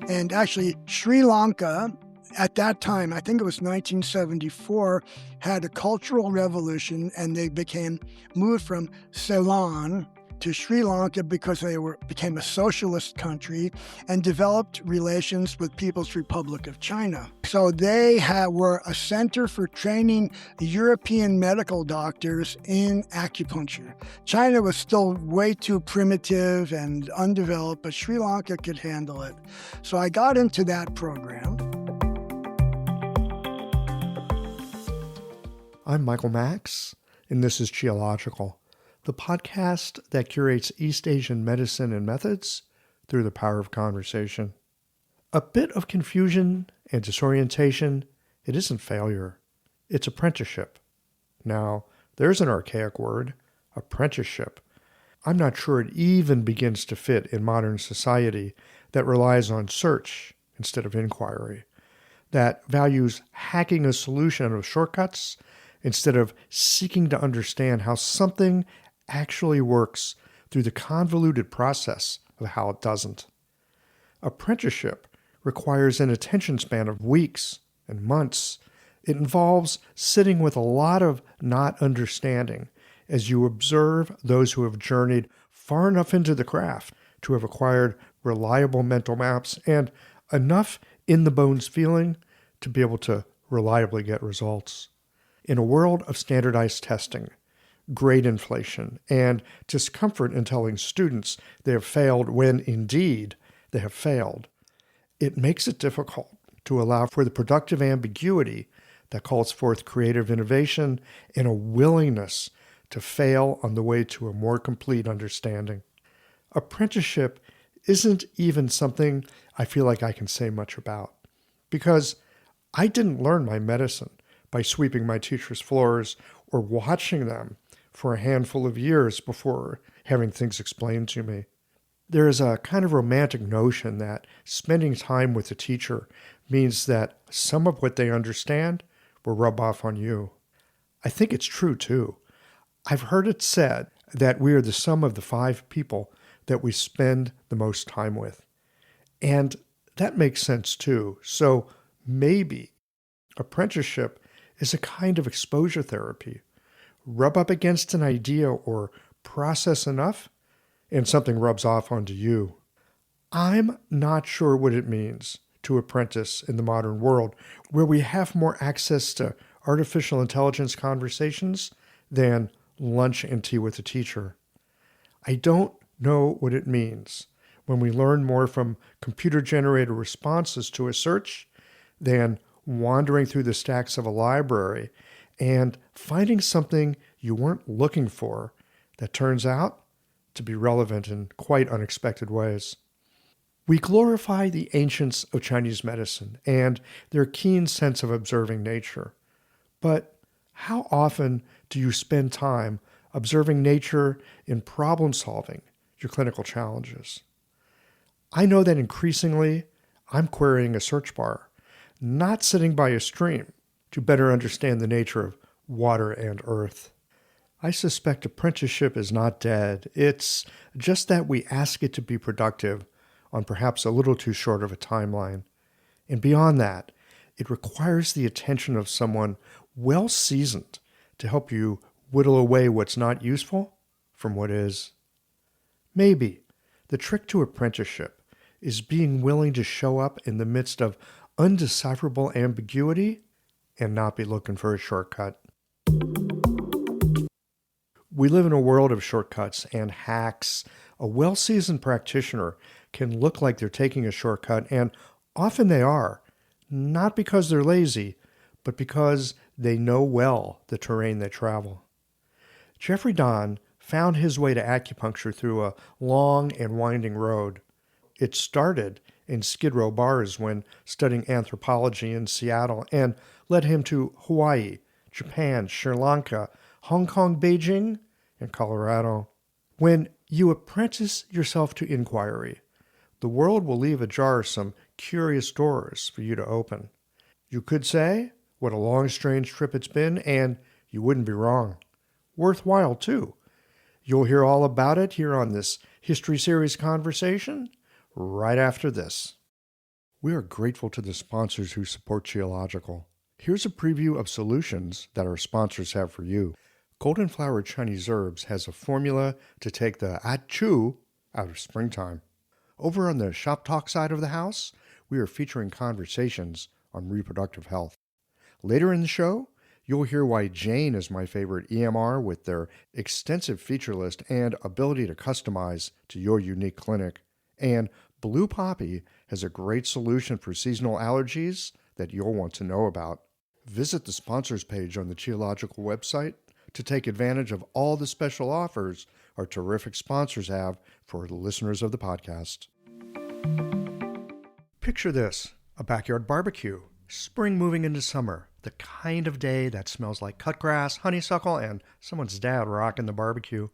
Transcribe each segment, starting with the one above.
And actually, Sri Lanka, at that time, I think it was 1974, had a cultural revolution, and they moved from Ceylon to Sri Lanka because they became a socialist country and developed relations with People's Republic of China. So they were a center for training European medical doctors in acupuncture. China was still way too primitive and undeveloped, but Sri Lanka could handle it. So I got into that program. I'm Michael Max, and this is Geological, the podcast that curates East Asian medicine and methods through the power of conversation. A bit of confusion and disorientation, it isn't failure, it's apprenticeship. Now, there's an archaic word, apprenticeship. I'm not sure it even begins to fit in modern society that relies on search instead of inquiry, that values hacking a solution out of shortcuts instead of seeking to understand how something actually works through the convoluted process of how it doesn't. Apprenticeship requires an attention span of weeks and months. It involves sitting with a lot of not understanding as you observe those who have journeyed far enough into the craft to have acquired reliable mental maps and enough in-the-bones feeling to be able to reliably get results. In a world of standardized testing, grade inflation, and discomfort in telling students they have failed when indeed they have failed, it makes it difficult to allow for the productive ambiguity that calls forth creative innovation and a willingness to fail on the way to a more complete understanding. Apprenticeship isn't even something I feel like I can say much about, because I didn't learn my medicine by sweeping my teacher's floors or watching them for a handful of years before having things explained to me. There is a kind of romantic notion that spending time with a teacher means that some of what they understand will rub off on you. I think it's true too. I've heard it said that we are the sum of the 5 people that we spend the most time with. And that makes sense too. So maybe apprenticeship is a kind of exposure therapy. Rub up against an idea or process enough, and something rubs off onto you. I'm not sure what it means to apprentice in the modern world, where we have more access to artificial intelligence conversations than lunch and tea with a teacher. I don't know what it means when we learn more from computer-generated responses to a search than wandering through the stacks of a library and finding something you weren't looking for that turns out to be relevant in quite unexpected ways. We glorify the ancients of Chinese medicine and their keen sense of observing nature. But how often do you spend time observing nature in problem-solving your clinical challenges? I know that increasingly I'm querying a search bar, not sitting by a stream to better understand the nature of water and earth. I suspect apprenticeship is not dead. It's just that we ask it to be productive on perhaps a little too short of a timeline. And beyond that, it requires the attention of someone well-seasoned to help you whittle away what's not useful from what is. Maybe the trick to apprenticeship is being willing to show up in the midst of undecipherable ambiguity and not be looking for a shortcut. We live in a world of shortcuts and hacks. A well-seasoned practitioner can look like they're taking a shortcut, and often they are, not because they're lazy, but because they know well the terrain they travel. Jeffrey Dann found his way to acupuncture through a long and winding road. It started in Skid Row bars when studying anthropology in Seattle and led him to Hawaii, Japan, Sri Lanka, Hong Kong, Beijing, and Colorado. When you apprentice yourself to inquiry, the world will leave ajar some curious doors for you to open. You could say, what a long, strange trip it's been, and you wouldn't be wrong. Worthwhile, too. You'll hear all about it here on this History Series conversation right after this. We are grateful to the sponsors who support Geological. Here's a preview of solutions that our sponsors have for you. Golden Flower Chinese Herbs has a formula to take the achu out of springtime. Over on the Shop Talk side of the house, we are featuring conversations on reproductive health. Later in the show, you'll hear why Jane is my favorite EMR with their extensive feature list and ability to customize to your unique clinic. And Blue Poppy has a great solution for seasonal allergies that you'll want to know about. Visit the sponsors page on the Geological website to take advantage of all the special offers our terrific sponsors have for the listeners of the podcast. Picture this, a backyard barbecue, spring moving into summer, the kind of day that smells like cut grass, honeysuckle, and someone's dad rocking the barbecue.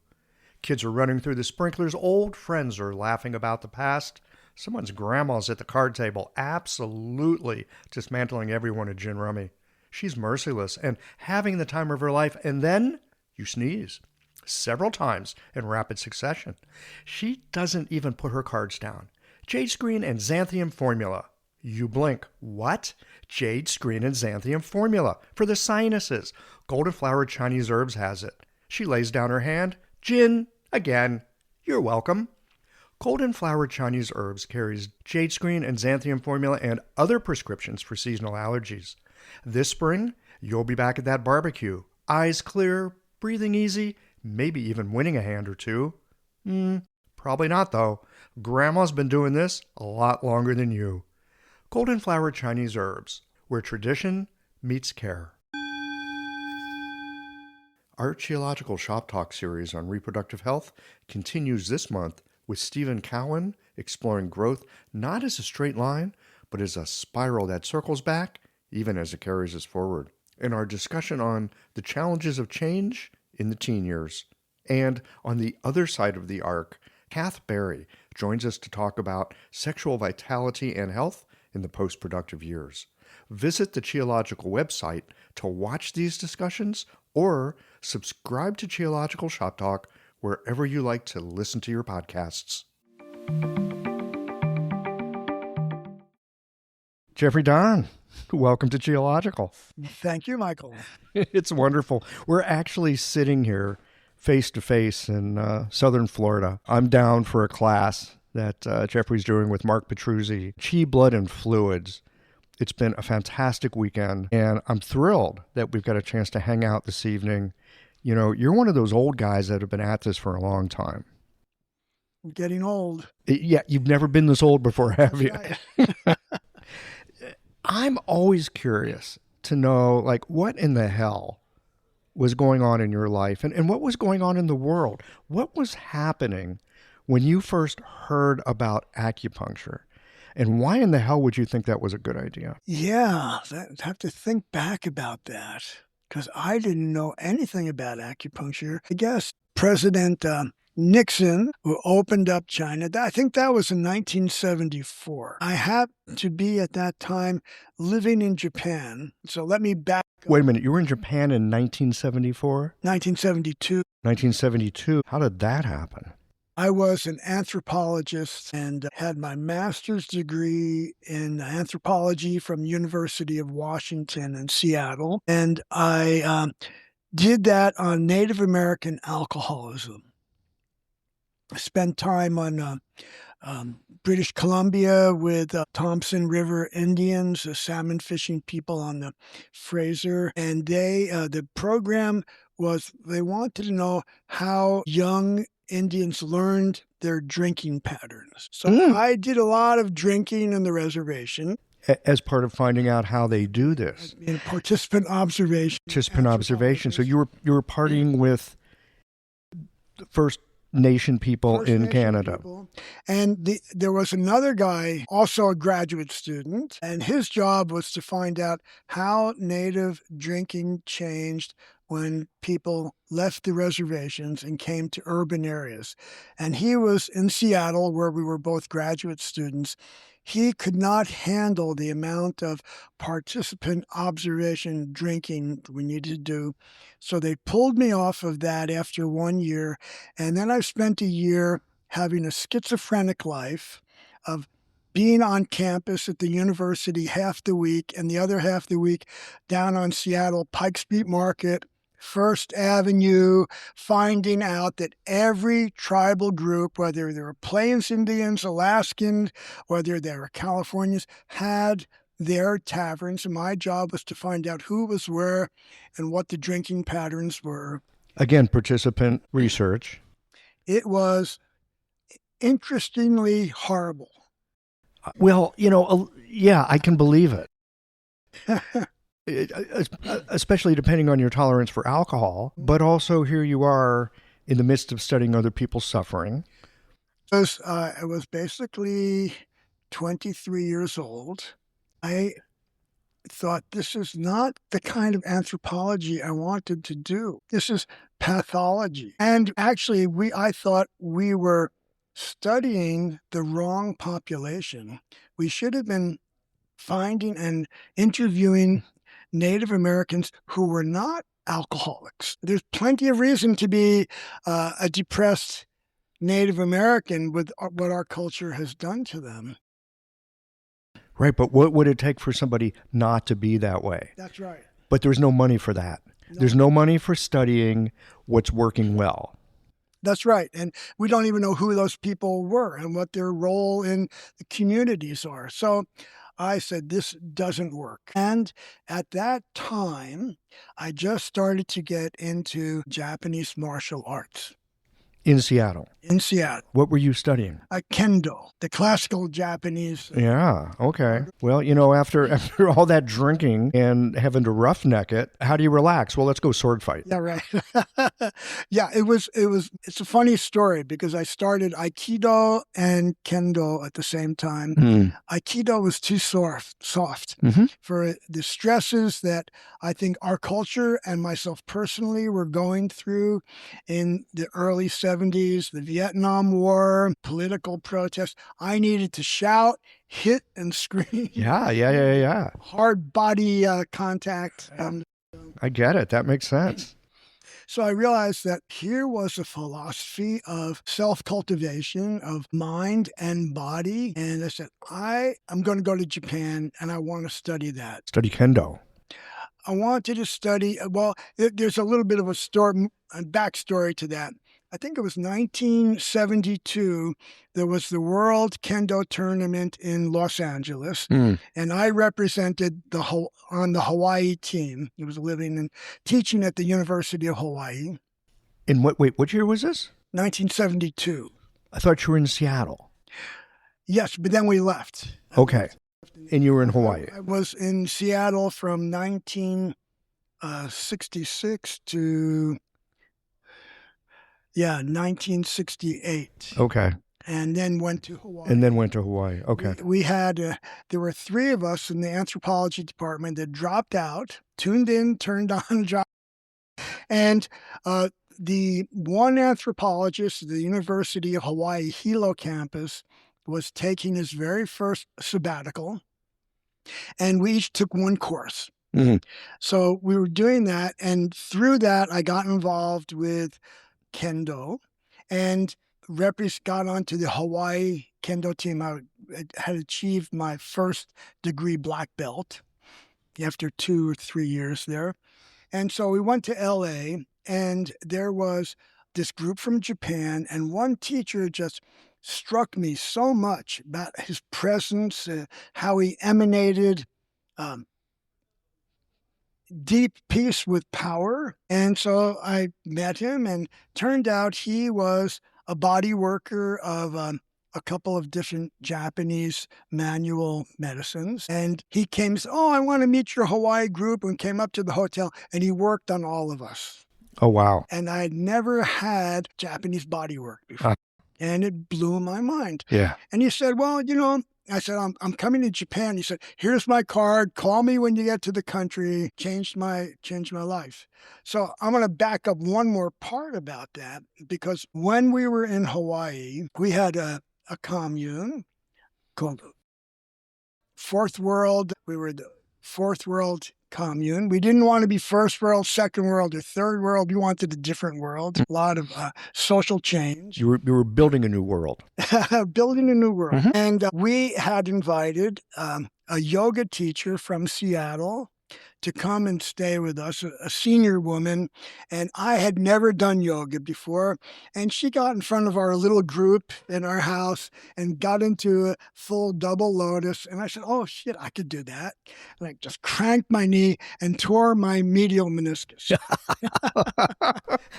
Kids are running through the sprinklers, old friends are laughing about the past, someone's grandma's at the card table, absolutely dismantling everyone at gin rummy. She's merciless and having the time of her life, and then you sneeze several times in rapid succession. She doesn't even put her cards down. Jade Screen and Xanthium Formula. You blink. What? Jade Screen and Xanthium Formula for the sinuses. Golden Flower Chinese Herbs has it. She lays down her hand. Gin. Again. You're welcome. Golden Flower Chinese Herbs carries Jade Screen and Xanthium Formula and other prescriptions for seasonal allergies. This spring, you'll be back at that barbecue. Eyes clear, breathing easy, maybe even winning a hand or two. Probably not, though. Grandma's been doing this a lot longer than you. Golden Flower Chinese Herbs, where tradition meets care. Our Geological Shop Talk series on reproductive health continues this month with Stephen Cowan exploring growth not as a straight line, but as a spiral that circles back even as it carries us forward. In our discussion on the challenges of change in the teen years. And on the other side of the arc, Kath Berry joins us to talk about sexual vitality and health in the post-productive years. Visit the Geological website to watch these discussions or subscribe to Geological Shop Talk wherever you like to listen to your podcasts. Jeffrey Dann, welcome to Geological. Thank you, Michael. It's wonderful. We're actually sitting here face to face in southern Florida. I'm down for a class that Jeffrey's doing with Mark Petruzzi, Chi, Blood, and Fluids. It's been a fantastic weekend, and I'm thrilled that we've got a chance to hang out this evening. You know, you're one of those old guys that have been at this for a long time. I'm getting old. Yeah, you've never been this old before, have you? Right. I'm always curious to know, like, what in the hell was going on in your life and what was going on in the world? What was happening when you first heard about acupuncture? And why in the hell would you think that was a good idea? Yeah, I'd have to think back about that because I didn't know anything about acupuncture. I guess President Nixon, who opened up China, I think that was in 1974. I happened to be at that time living in Japan. So let me back up. Wait a minute, you were in Japan in 1974? 1972. 1972. How did that happen? I was an anthropologist and had my master's degree in anthropology from University of Washington in Seattle. And I did that on Native American alcoholism. I spent time on British Columbia with Thompson River Indians, the salmon fishing people on the Fraser. And the program was, they wanted to know how young Indians learned their drinking patterns. So I did a lot of drinking in the reservation. As part of finding out how they do this. In participant observation. Participant observation. So you were partying with the First Nation people in Canada. People. And there was another guy, also a graduate student, and his job was to find out how native drinking changed when people left the reservations and came to urban areas. And he was in Seattle, where we were both graduate students. He could not handle the amount of participant observation drinking we needed to do. So they pulled me off of that after 1 year. And then I spent a year having a schizophrenic life of being on campus at the university half the week and the other half the week down on Seattle, Pike Street Market, First Avenue, finding out that every tribal group, whether they were Plains Indians, Alaskans, whether they were Californians, had their taverns. And my job was to find out who was where and what the drinking patterns were. Again, participant research. It was interestingly horrible. Well, yeah, I can believe it. Especially depending on your tolerance for alcohol, but also here you are in the midst of studying other people's suffering. I was basically 23 years old. I thought, this is not the kind of anthropology I wanted to do. This is pathology. And actually, I thought we were studying the wrong population. We should have been finding and interviewing Native Americans who were not alcoholics. There's plenty of reason to be a depressed Native American with what our culture has done to them. Right, but what would it take for somebody not to be that way? That's right. But there's no money for that. No. There's no money for studying what's working well. That's right. And we don't even know who those people were and what their role in the communities are. So I said, this doesn't work. And at that time, I just started to get into Japanese martial arts. In Seattle? In Seattle. What were you studying? Kendo, the classical Japanese. Yeah, okay. Well, after all that drinking and having to roughneck it, how do you relax? Well, let's go sword fight. Yeah, right. Yeah, it's a funny story because I started Aikido and Kendo at the same time. Aikido was too soft for the stresses that I think our culture and myself personally were going through in the early 70s, the Vietnam War, political protests. I needed to shout, hit, and scream. Yeah. Hard body contact. I get it. That makes sense. So I realized that here was a philosophy of self-cultivation, of mind and body. And I said, I'm going to go to Japan and I want to study that. Study Kendo. I wanted to study, there's a little bit of a backstory to that. I think it was 1972, there was the World Kendo Tournament in Los Angeles, and I represented on the Hawaii team. He was living and teaching at the University of Hawaii. In what year was this? 1972. I thought you were in Seattle. Yes, but then we left. Okay. And you were in Hawaii. I was in Seattle from 1966 to 1968. Okay. And then went to Hawaii. Okay. We had, there were three of us in the anthropology department that dropped out, tuned in, turned on, dropped. And the one anthropologist at the University of Hawaii Hilo campus was taking his very first sabbatical. And we each took one course. So we were doing that. And through that, I got involved with Kendo and got onto the Hawaii Kendo team. I had achieved my first degree black belt after 2 or 3 years there. And so we went to LA and there was this group from Japan, and one teacher just struck me so much about his presence, how he emanated deep peace with power. And so I met him, and turned out he was a body worker of a couple of different Japanese manual medicines. And he came and said, I want to meet your Hawaii group, and came up to the hotel, and he worked on all of us. Oh, wow. And I had never had Japanese body work before. And it blew my mind. Yeah. And he said, I said, I'm coming to Japan. He said, here's my card. Call me when you get to the country. Changed my life. So I'm going to back up one more part about that, because when we were in Hawaii, we had a commune called Fourth World. We were the Fourth World commune. We didn't want to be first world, second world, or third world. We wanted a different world. A lot of social change. You were building a new world. Building a new world. And we had invited a yoga teacher from Seattle to come and stay with us, a senior woman. And I had never done yoga before. And she got in front of our little group in our house and got into a full double lotus. And I said, oh, shit, I could do that. And I just cranked my knee and tore my medial meniscus.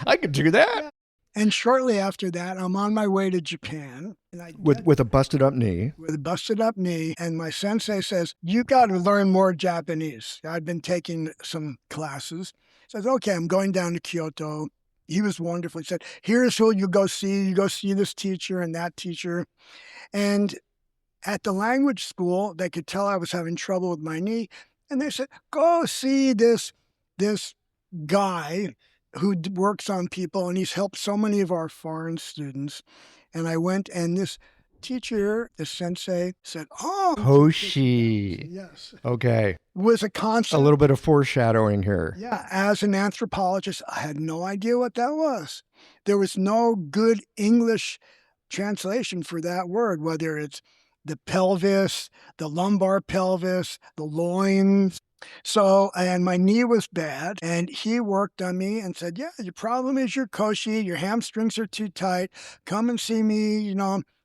I could do that. And shortly after that, I'm on my way to Japan. And with a busted up knee. With a busted up knee. And my sensei says, you got to learn more Japanese. I'd been taking some classes. He says, okay, I'm going down to Kyoto. He was wonderful. He said, here's who you go see. You go see this teacher and that teacher. And at the language school, they could tell I was having trouble with my knee. And they said, go see this guy who works on people, and he's helped so many of our foreign students. And I went, and this teacher, the sensei, said, oh, Hoshi. Yes. Okay. Was a concept. A little bit of foreshadowing here. Yeah. As an anthropologist, I had no idea what that was. There was no good English translation for that word, whether it's the pelvis, the lumbar pelvis, the loins. So, and my knee was bad, and he worked on me and said, yeah, your problem is your koshi, your hamstrings are too tight. Come and see me,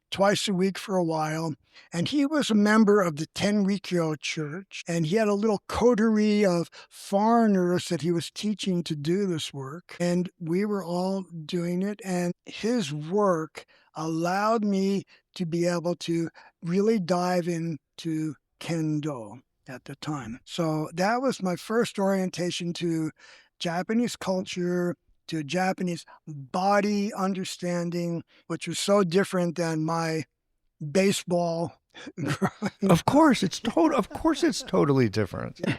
twice a week for a while. And he was a member of the Tenrikyo church, and he had a little coterie of foreigners that he was teaching to do this work. And we were all doing it, and his work allowed me to be able to really dive into kendo at the time. So that was my first orientation to Japanese culture, to Japanese body understanding, which was so different than my baseball. Of course, it's totally different. Yeah.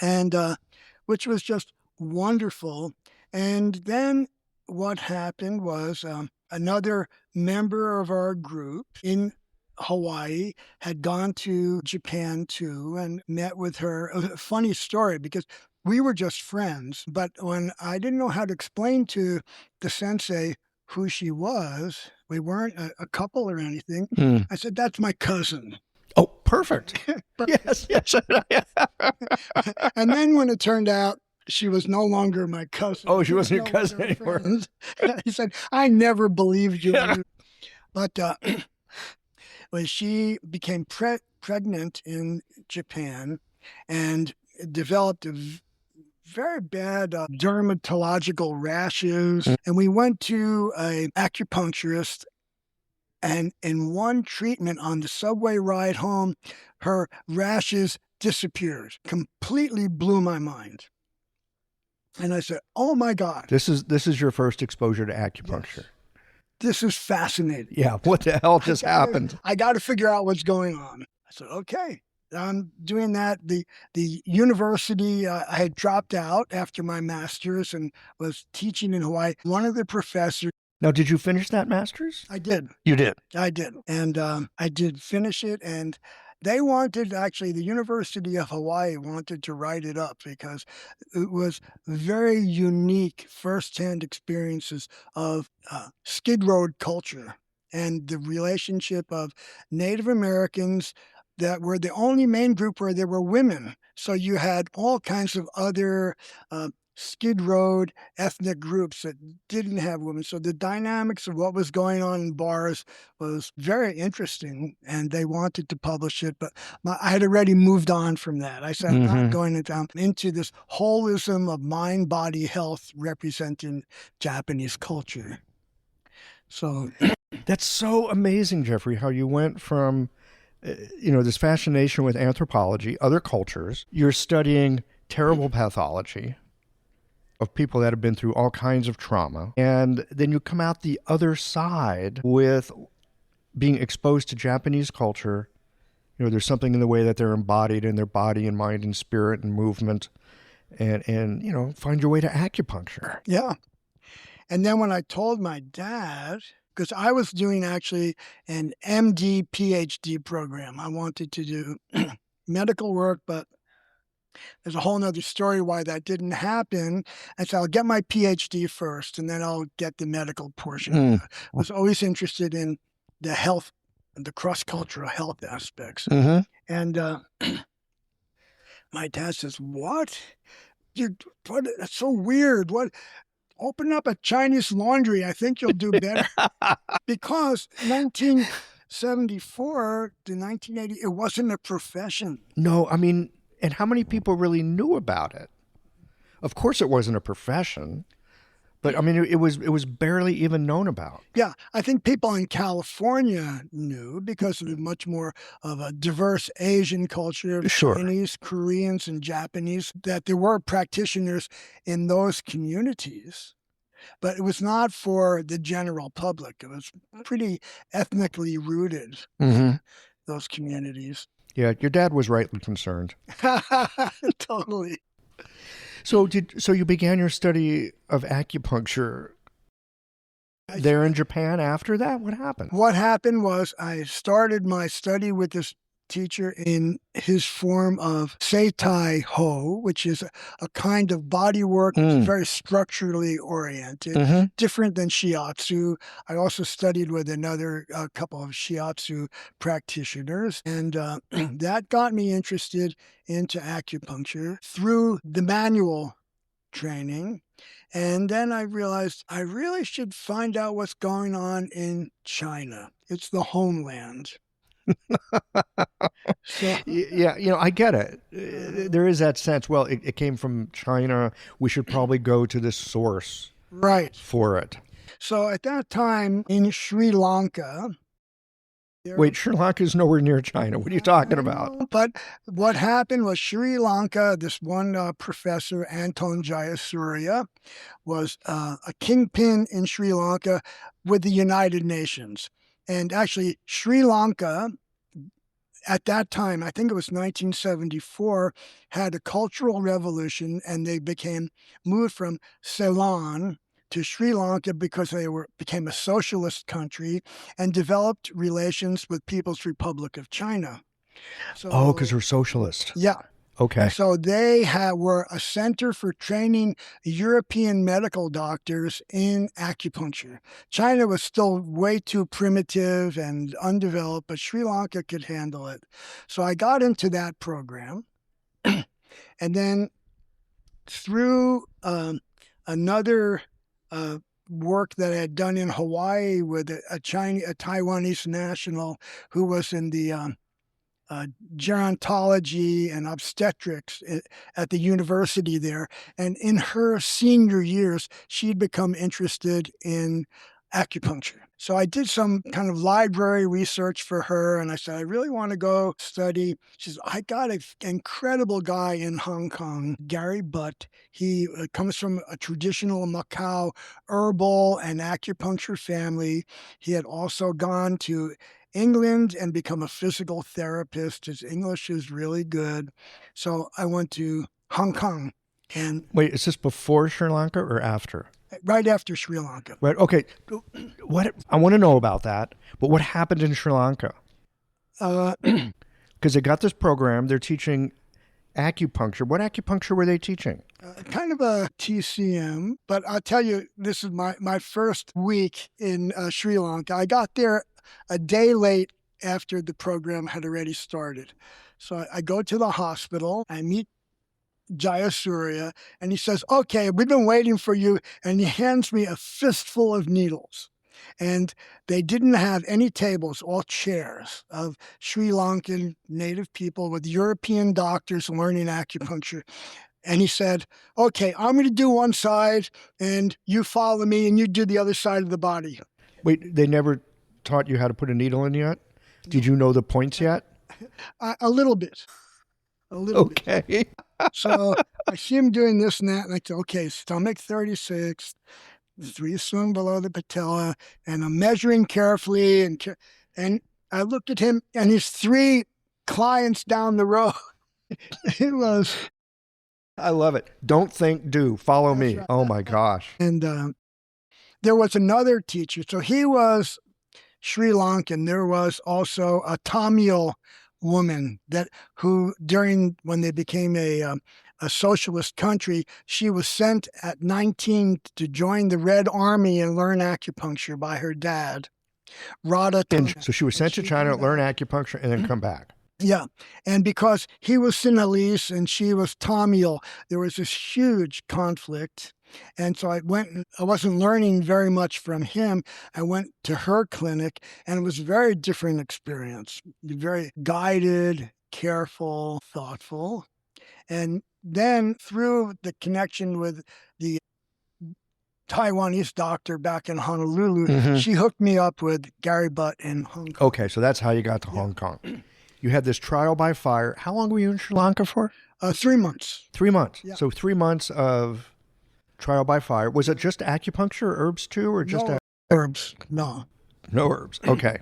And which was just wonderful. And then what happened was another member of our group in Hawaii had gone to Japan too and met with her. A funny story, because we were just friends, but when I didn't know how to explain to the sensei who she was, we weren't a couple or anything. I said, that's my cousin. Oh, perfect. Yes. And then when it turned out she was no longer my cousin. Oh, she wasn't your cousin anymore. He said, I never believed you. Yeah. But when she became pregnant in Japan and developed a very bad dermatological rashes, and we went to an acupuncturist, and in one treatment on the subway ride home, her rashes disappeared. Completely blew my mind. And I said, oh my God. This is your first exposure to acupuncture. Yes. This is fascinating. Yeah, what the hell just happened? I got to figure out what's going on. I said, okay, I'm doing that. The university, I had dropped out after my master's and was teaching in Hawaii. One of the professors. Now, did you finish that master's? I did. You did? I did. And I did finish it. And they wanted, actually, the University of Hawaii wanted to write it up because it was very unique firsthand experiences of Skid Row culture and the relationship of Native Americans that were the only main group where there were women. So you had all kinds of other Skid Row ethnic groups that didn't have women. So the dynamics of what was going on in bars was very interesting, and they wanted to publish it. But I had already moved on from that. I said, I'm not going into this holism of mind, body, health representing Japanese culture. So that's so amazing, Jeffrey, how you went from, this fascination with anthropology, other cultures. You're studying terrible pathology of people that have been through all kinds of trauma. And then you come out the other side with being exposed to Japanese culture. There's something in the way that they're embodied in their body and mind and spirit and movement, and find your way to acupuncture. Yeah. And then when I told my dad, because I was doing actually an MD, PhD program. I wanted to do medical work, but There's a whole nother story why that didn't happen. And so I'll get my PhD first, and then I'll get the medical portion. I was always interested in the health, the cross-cultural health aspects. And my dad says, "What? What? That's so weird. What? Open up a Chinese laundry. I think you'll do better." Because 1974 to 1980, it wasn't a profession. No, I mean, and how many people really knew about it? Of course, it wasn't a profession, but I mean, it was barely even known about. Yeah, I think people in California knew because of much more of a diverse Asian culture, Sure. Chinese, Koreans, and Japanese, that there were practitioners in those communities. But it was not for the general public. It was pretty ethnically rooted, those communities. Yeah, your dad was rightly concerned. Totally. So you began your study of acupuncture there in Japan after that? What happened? What happened was I started my study with this teacher in his form of Seitai Ho, which is a kind of body work that's very structurally oriented, different than shiatsu. I also studied with another couple of shiatsu practitioners, and that got me interested into acupuncture through the manual training. And then I realized I really should find out what's going on in China. It's the homeland. So, Yeah, I get it. There is that sense, well, it came from China. We should probably go to the source right. for it. So at that time in Sri Lanka. Wait, Sri Lanka is nowhere near China. What are you talking about? But what happened was Sri Lanka, this one professor, Anton Jayasuriya, was a kingpin in Sri Lanka with the United Nations. And actually, Sri Lanka, at that time, I think it was 1974, had a cultural revolution, and they moved from Ceylon to Sri Lanka because they became a socialist country and developed relations with People's Republic of China. So, because they're socialist. Yeah. Okay. So they were a center for training European medical doctors in acupuncture. China was still way too primitive and undeveloped, but Sri Lanka could handle it. So I got into that program. And then through another work that I had done in Hawaii with a Taiwanese national who was in the gerontology and obstetrics at the university there. And in her senior years, she'd become interested in acupuncture. So I did some kind of library research for her, and I said, I really want to go study. She says, I got an incredible guy in Hong Kong, Gary Butt. He comes from a traditional Macau herbal and acupuncture family. He had also gone to England and become a physical therapist. His English is really good. So I went to Hong Kong. And wait, is this before Sri Lanka or after? Right after Sri Lanka. Right. Okay. What I want to know about that, but what happened in Sri Lanka? Because they got this program, they're teaching acupuncture. What acupuncture were they teaching? Kind of a TCM, but I'll tell you, this is my first week in Sri Lanka. I got there a day late after the program had already started. So I go to the hospital, I meet Jayasuriya, and he says, okay, we've been waiting for you. And he hands me a fistful of needles. And they didn't have any tables, all chairs of Sri Lankan native people with European doctors learning acupuncture. And he said, okay, I'm going to do one side and you follow me and you do the other side of the body. Wait, they never taught you how to put a needle in yet? Did you know the points yet? A little bit. A little bit. Okay. So I see him doing this and that, and I say, okay, stomach 36, 3 swing below the patella, and I'm measuring carefully, and I looked at him and his 3 clients down the road. It was... I love it. Don't think, do. Follow me. Right. Oh, my gosh. And there was another teacher. So he was Sri Lankan. There was also a Tamil woman who during when they became a socialist country, she was sent at 19 to join the Red Army and learn acupuncture by her dad, Radha. So she was sent to China to learn acupuncture and then come back. Yeah. And because he was Sinhalese and she was Tamil, there was this huge conflict. And so I wasn't learning very much from him. I went to her clinic, and it was a very different experience. Very guided, careful, thoughtful. And then through the connection with the Taiwanese doctor back in Honolulu, she hooked me up with Gary Butt in Hong Kong. Okay, so that's how you got to Hong Kong. You had this trial by fire. How long were you in Sri Lanka for? 3 months. 3 months. Yeah. So 3 months of trial by fire. Was it just acupuncture, herbs too, or just herbs? No. No herbs. Okay.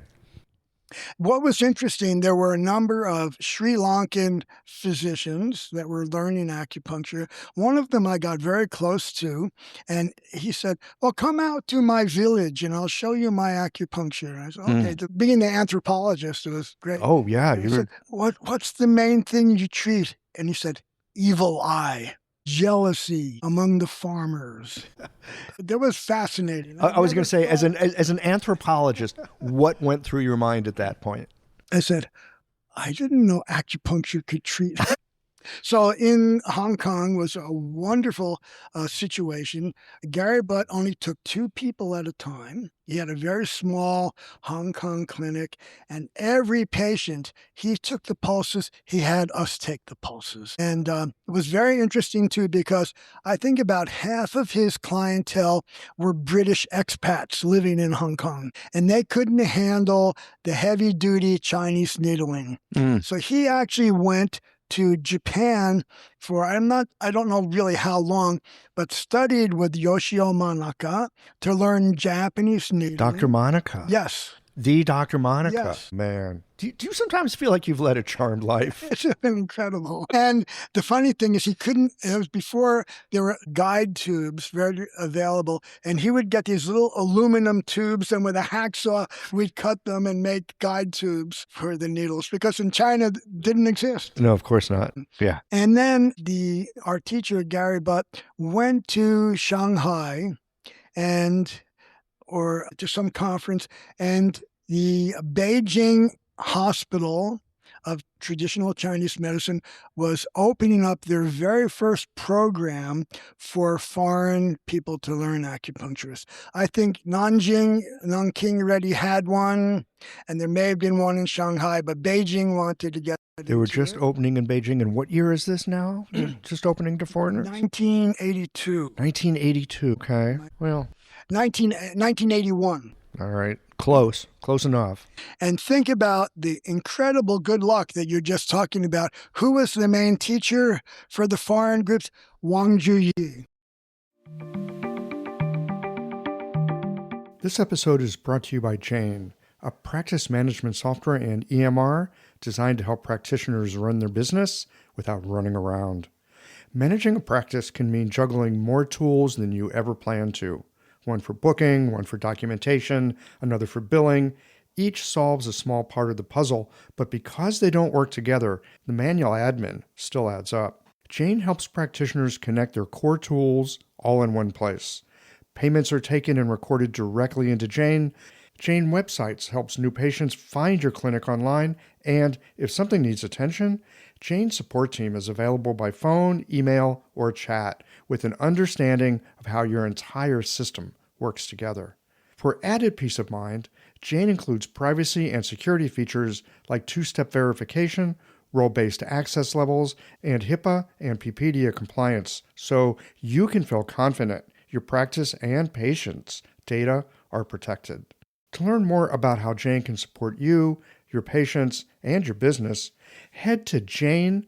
What was interesting, there were a number of Sri Lankan physicians that were learning acupuncture. One of them I got very close to, and he said, well, come out to my village and I'll show you my acupuncture. And I said, okay. Being the anthropologist, it was great. Oh, yeah. He said, what's the main thing you treat? And he said, evil eye. Jealousy among the farmers. That was fascinating. I was going to say, as an anthropologist, what went through your mind at that point? I said, I didn't know acupuncture could treat. So in Hong Kong was a wonderful situation. Gary Butt only took 2 people at a time. He had a very small Hong Kong clinic, and every patient, he took the pulses. He had us take the pulses. And it was very interesting, too, because I think about half of his clientele were British expats living in Hong Kong, and they couldn't handle the heavy-duty Chinese needling. So he actually went to Japan for, I don't know really how long, but studied with Yoshio Manaka to learn Japanese needling. Dr. Monica. Yes. The Dr. Monica. Yes. Man. Do you sometimes feel like you've led a charmed life? It's been incredible. And the funny thing is it was before there were guide tubes very available, and he would get these little aluminum tubes, and with a hacksaw, we'd cut them and make guide tubes for the needles, because in China, it didn't exist. No, of course not. Yeah. And then our teacher, Gary Butt, went to Shanghai or to some conference, and the Beijing Hospital of Traditional Chinese Medicine was opening up their very first program for foreign people to learn acupuncturist. I think Nanking already had one, and there may have been one in Shanghai, but Beijing wanted to get it. They were just opening in Beijing. And what year is this now? Just opening to foreigners? 1982. 1982. Okay. Well. 1981. All right. Close enough. And think about the incredible good luck that you're just talking about. Who was the main teacher for the foreign groups? Wang Zhuyi. This episode is brought to you by Jane, a practice management software and EMR designed to help practitioners run their business without running around. Managing a practice can mean juggling more tools than you ever planned to. One for booking, one for documentation, another for billing. Each solves a small part of the puzzle, but because they don't work together, the manual admin still adds up. Jane helps practitioners connect their core tools all in one place. Payments are taken and recorded directly into Jane. Jane Websites helps new patients find your clinic online, and if something needs attention, Jane's support team is available by phone, email, or chat with an understanding of how your entire system works together. For added peace of mind, Jane includes privacy and security features like two-step verification, role-based access levels, and HIPAA and PPDA compliance, so you can feel confident your practice and patients' data are protected. To learn more about how Jane can support you, your patients, and your business, head to jane.app/demo.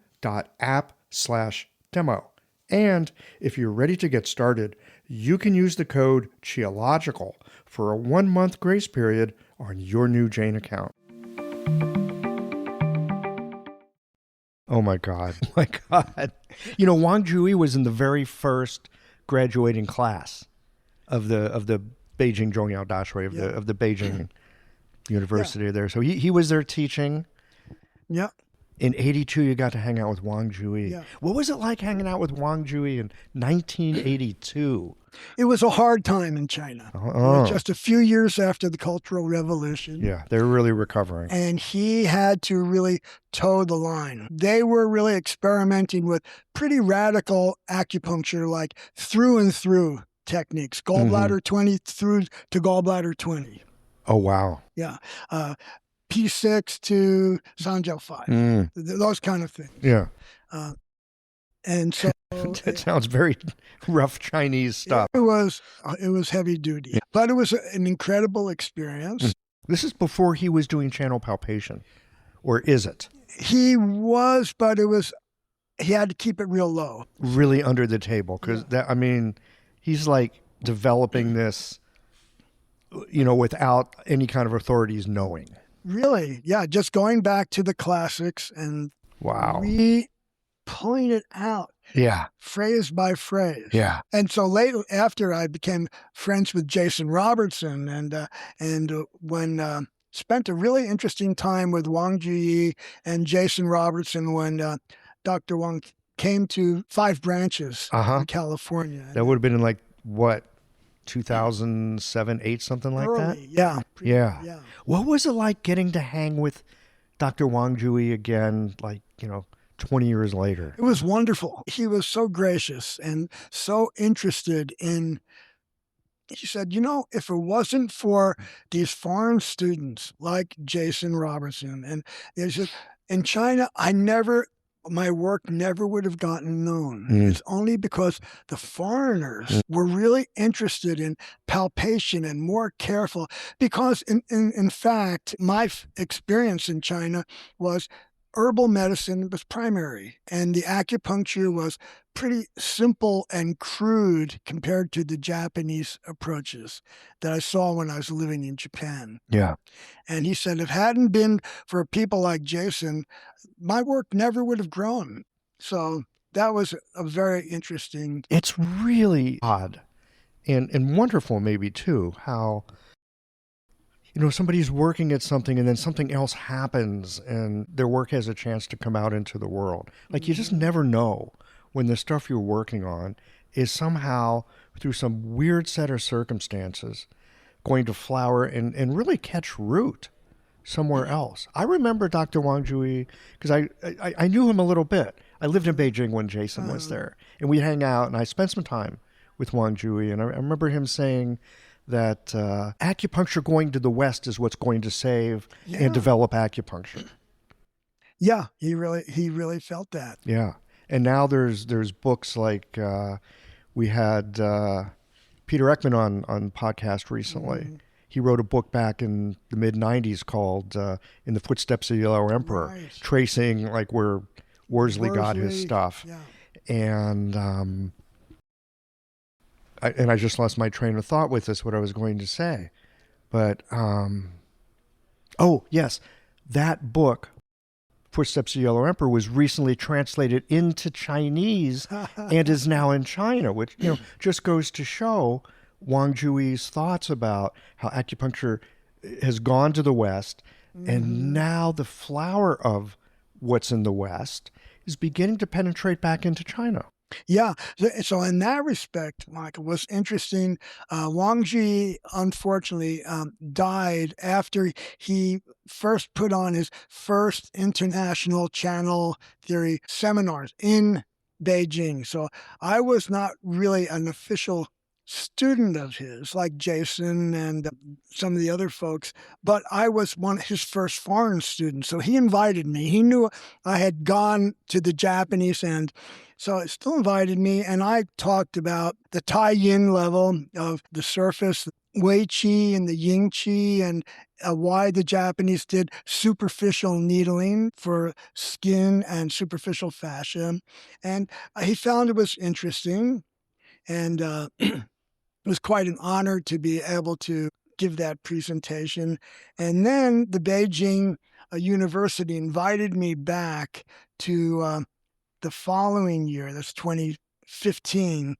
And if you're ready to get started, you can use the code CHIOLOGICAL for a 1-month grace period on your new Jane account. Oh my God. Oh my God. You know, Wang Zhuyi was in the very first graduating class of the Beijing Zhongyao Dashui, of the Beijing University there. So he was there teaching. Yeah. In 82, you got to hang out with Wang Jui. Yeah. What was it like hanging out with Wang Jui in 1982? It was a hard time in China. It was just a few years after the Cultural Revolution. Yeah, they were really recovering. And he had to really toe the line. They were really experimenting with pretty radical acupuncture, like through and through techniques, gallbladder 20 through to gallbladder 20. Oh, wow. Yeah. P6 to Sanjiao 5. Those kind of things. Yeah. And so That sounds very rough Chinese stuff. it was heavy duty, but it was an incredible experience. This is before he was doing channel palpation, or is it? He was, but he had to keep it real low. Really under the table, because he's like developing this, without any kind of authorities knowing. Really, yeah, just going back to the classics and Wow. pulling it out. Yeah. Phrase by phrase. Yeah. And so later, after I became friends with Jason Robertson, and when spent a really interesting time with Wang Jui and Jason Robertson when Dr. Wang came to Five Branches in California. That would have been in like what, 2007, 8, something like that? Yeah. Yeah. What was it like getting to hang with Dr. Wang Jui again, 20 years later? It was wonderful. He was so gracious and so interested in, he said, if it wasn't for these foreign students like Jason Robertson, and he said, in China, my work never would have gotten known. It's only because the foreigners were really interested in palpation and more careful. Because in fact, my experience in China was herbal medicine was primary, and the acupuncture was pretty simple and crude compared to the Japanese approaches that I saw when I was living in Japan. Yeah. And he said, if it hadn't been for people like Jason, my work never would have grown. So that was a very interesting. It's really odd and wonderful maybe too, how somebody's working at something and then something else happens and their work has a chance to come out into the world. Like you just never know when the stuff you're working on is somehow, through some weird set of circumstances, going to flower and really catch root somewhere else. I remember Dr. Wang Jui because I knew him a little bit. I lived in Beijing when Jason was there, and we'd hang out, and I spent some time with Wang Jui, and I remember him saying that acupuncture going to the West is what's going to save and develop acupuncture. Yeah, he really felt that. Yeah, and now there's books like we had Peter Ekman on podcast recently. He wrote a book back in the mid-'90s called In the Footsteps of the Yellow Emperor, tracing like where Worsley got his stuff. Yeah. And I just lost my train of thought with this, what I was going to say. But, oh, yes, that book, Footsteps of the Yellow Emperor, was recently translated into Chinese and is now in China, which, just goes to show Wang Jui's thoughts about how acupuncture has gone to the West, and now the flower of what's in the West is beginning to penetrate back into China. Yeah. So in that respect, Michael, was interesting. Wang Ji, unfortunately, died after he first put on his first international channel theory seminars in Beijing. So I was not really an official student of his, like Jason and some of the other folks, but I was his first foreign student. So he invited me. He knew I had gone to the Japanese end, so he still invited me, and I talked about the Tai Yin level of the surface, Wei Qi and the Ying Qi, and why the Japanese did superficial needling for skin and superficial fascia. And he found it was interesting, and it was quite an honor to be able to give that presentation. And then the Beijing University invited me back to the following year, that's 2015,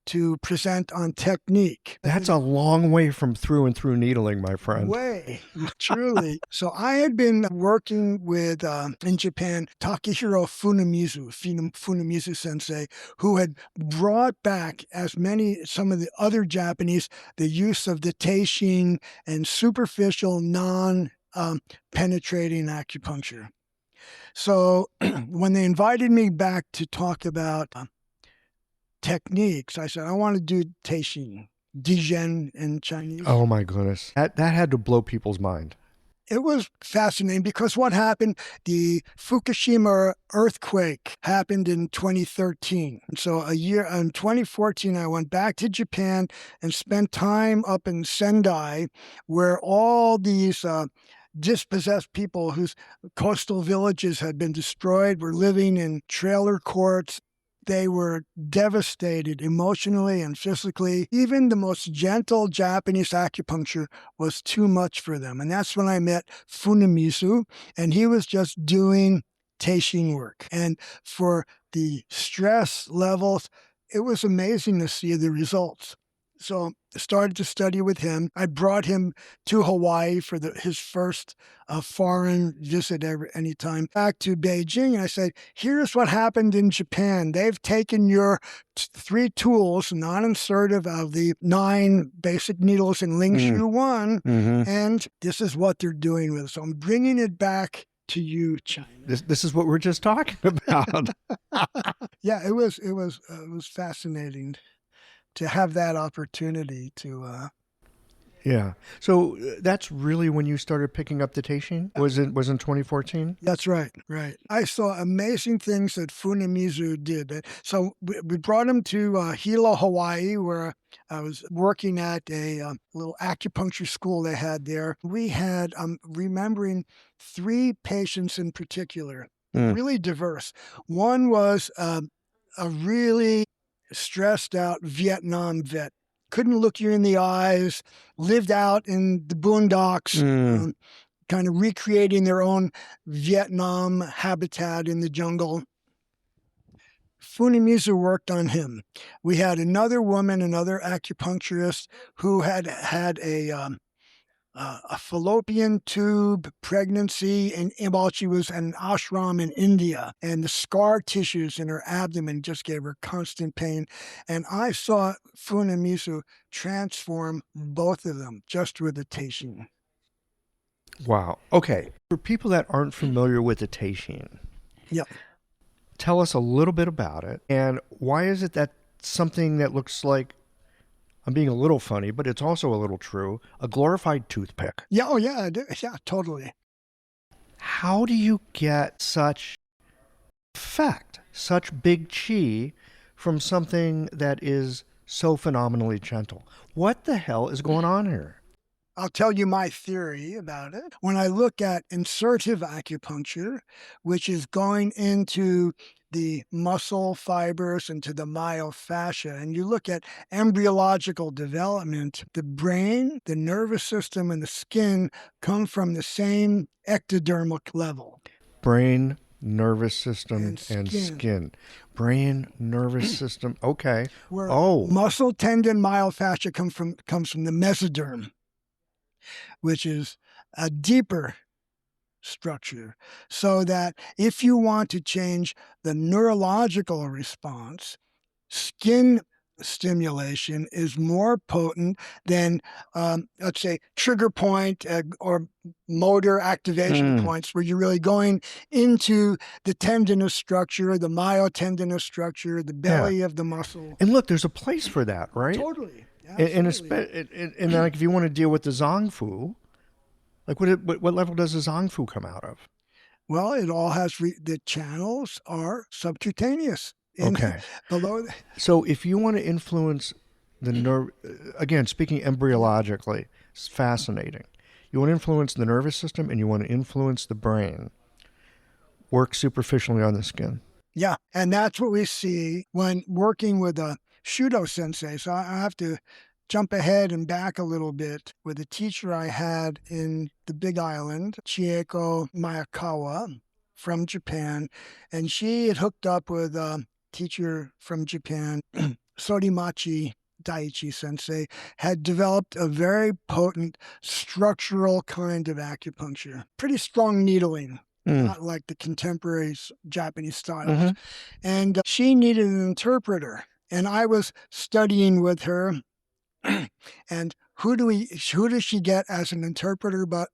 to present on technique. That's a long way from through and through needling, my friend. Way, truly. So I had been working with, in Japan, Takehiro Funamizu sensei, who had brought back some of the other Japanese, the use of the teishin and superficial, non-penetrating acupuncture. So when they invited me back to talk about techniques, I said, I want to do teishin, dijen in Chinese. Oh my goodness. That had to blow people's mind. It was fascinating because what happened, the Fukushima earthquake happened in 2013. And so in 2014, I went back to Japan and spent time up in Sendai, where all these dispossessed people whose coastal villages had been destroyed were living in trailer courts. They were devastated emotionally and physically. Even the most gentle Japanese acupuncture was too much for them. And that's when I met Funamizu, and he was just doing teishin work. And for the stress levels, it was amazing to see the results. So I started to study with him. I brought him to Hawaii for his first foreign visit anytime. Back to Beijing, and I said, here's what happened in Japan. They've taken your 3 tools, non-insertive of the 9 basic needles in Ling Shu 1, and this is what they're doing with it. So I'm bringing it back to you, China. This is what we're just talking about. Yeah, it was fascinating to have that opportunity to. Yeah. So that's really when you started picking up the teishin? Was in 2014? That's right. Right. I saw amazing things that Funamizu did. So we brought him to Hilo, Hawaii, where I was working at a little acupuncture school they had there. We had, remembering 3 patients in particular, really diverse. One was a really stressed out Vietnam vet. Couldn't look you in the eyes, lived out in the boondocks, kind of recreating their own Vietnam habitat in the jungle. Funamizu worked on him. We had another woman, another acupuncturist, who had a fallopian tube pregnancy, and while she was at an ashram in India, and the scar tissues in her abdomen just gave her constant pain. And I saw Funamizu transform both of them just with the teishin. Wow. Okay. For people that aren't familiar with the teishin, tell us a little bit about it, and why is it that something that looks like, I'm being a little funny, but it's also a little true, a glorified toothpick? Yeah, oh yeah, yeah, totally. How do you get such effect, such big chi from something that is so phenomenally gentle? What the hell is going on here? I'll tell you my theory about it. When I look at insertive acupuncture, which is going into the muscle fibers into the myofascia, and you look at embryological development, the brain, the nervous system, and the skin come from the same ectodermal level. Brain, nervous system, and skin. Brain, nervous system. Okay. Where muscle, tendon, myofascia comes from the mesoderm, which is a deeper structure. So that if you want to change the neurological response, skin stimulation is more potent than, let's say, trigger point or motor activation points, where you're really going into the tendinous structure, the myotendinous structure, the belly of the muscle. And look, there's a place for that, right? Totally. And like if you want to deal with the zongfu, like what level does the zongfu come out of? Well, it all has the channels are subcutaneous. Okay. Below. So if you want to influence the nerve, again, speaking embryologically, it's fascinating. You want to influence the nervous system and you want to influence the brain. Work superficially on the skin. Yeah, and that's what we see when working with a Shudo sensei. So I have to jump ahead and back a little bit with a teacher I had in the Big Island, Chieko Mayakawa from Japan, and she had hooked up with a teacher from Japan, Sorimachi Daiichi sensei had developed a very potent structural kind of acupuncture, pretty strong needling, not like the contemporary Japanese styles. And she needed an interpreter. And I was studying with her. And who does she get as an interpreter but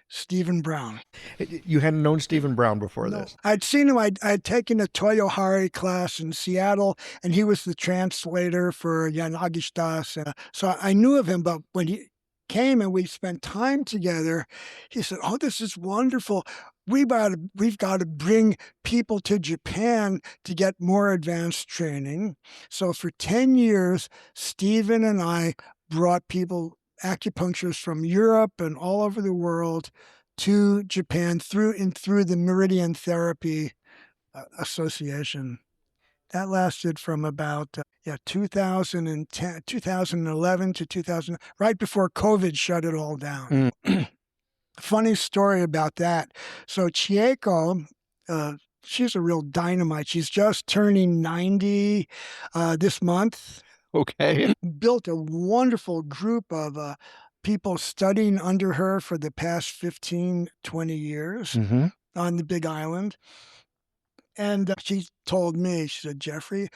Stephen Brown? You hadn't known Stephen Brown before this? I'd seen him. I'd taken a Toyohari class in Seattle, and he was the translator for Yanagishita. So I knew of him, but when he came and we spent time together, he said, "Oh, this is wonderful. We've got to bring people to Japan to get more advanced training." So for 10 years, Stephen and I brought acupuncturists from Europe and all over the world to Japan through the Meridian Therapy Association. That lasted from about 2011 to 2000, right before COVID shut it all down. Funny story about that. So Chieko, she's a real dynamite. She's just turning 90 this month. Okay. Built a wonderful group of people studying under her for the past 15, 20 years on the Big Island. And she told me, she said, "Jeffrey,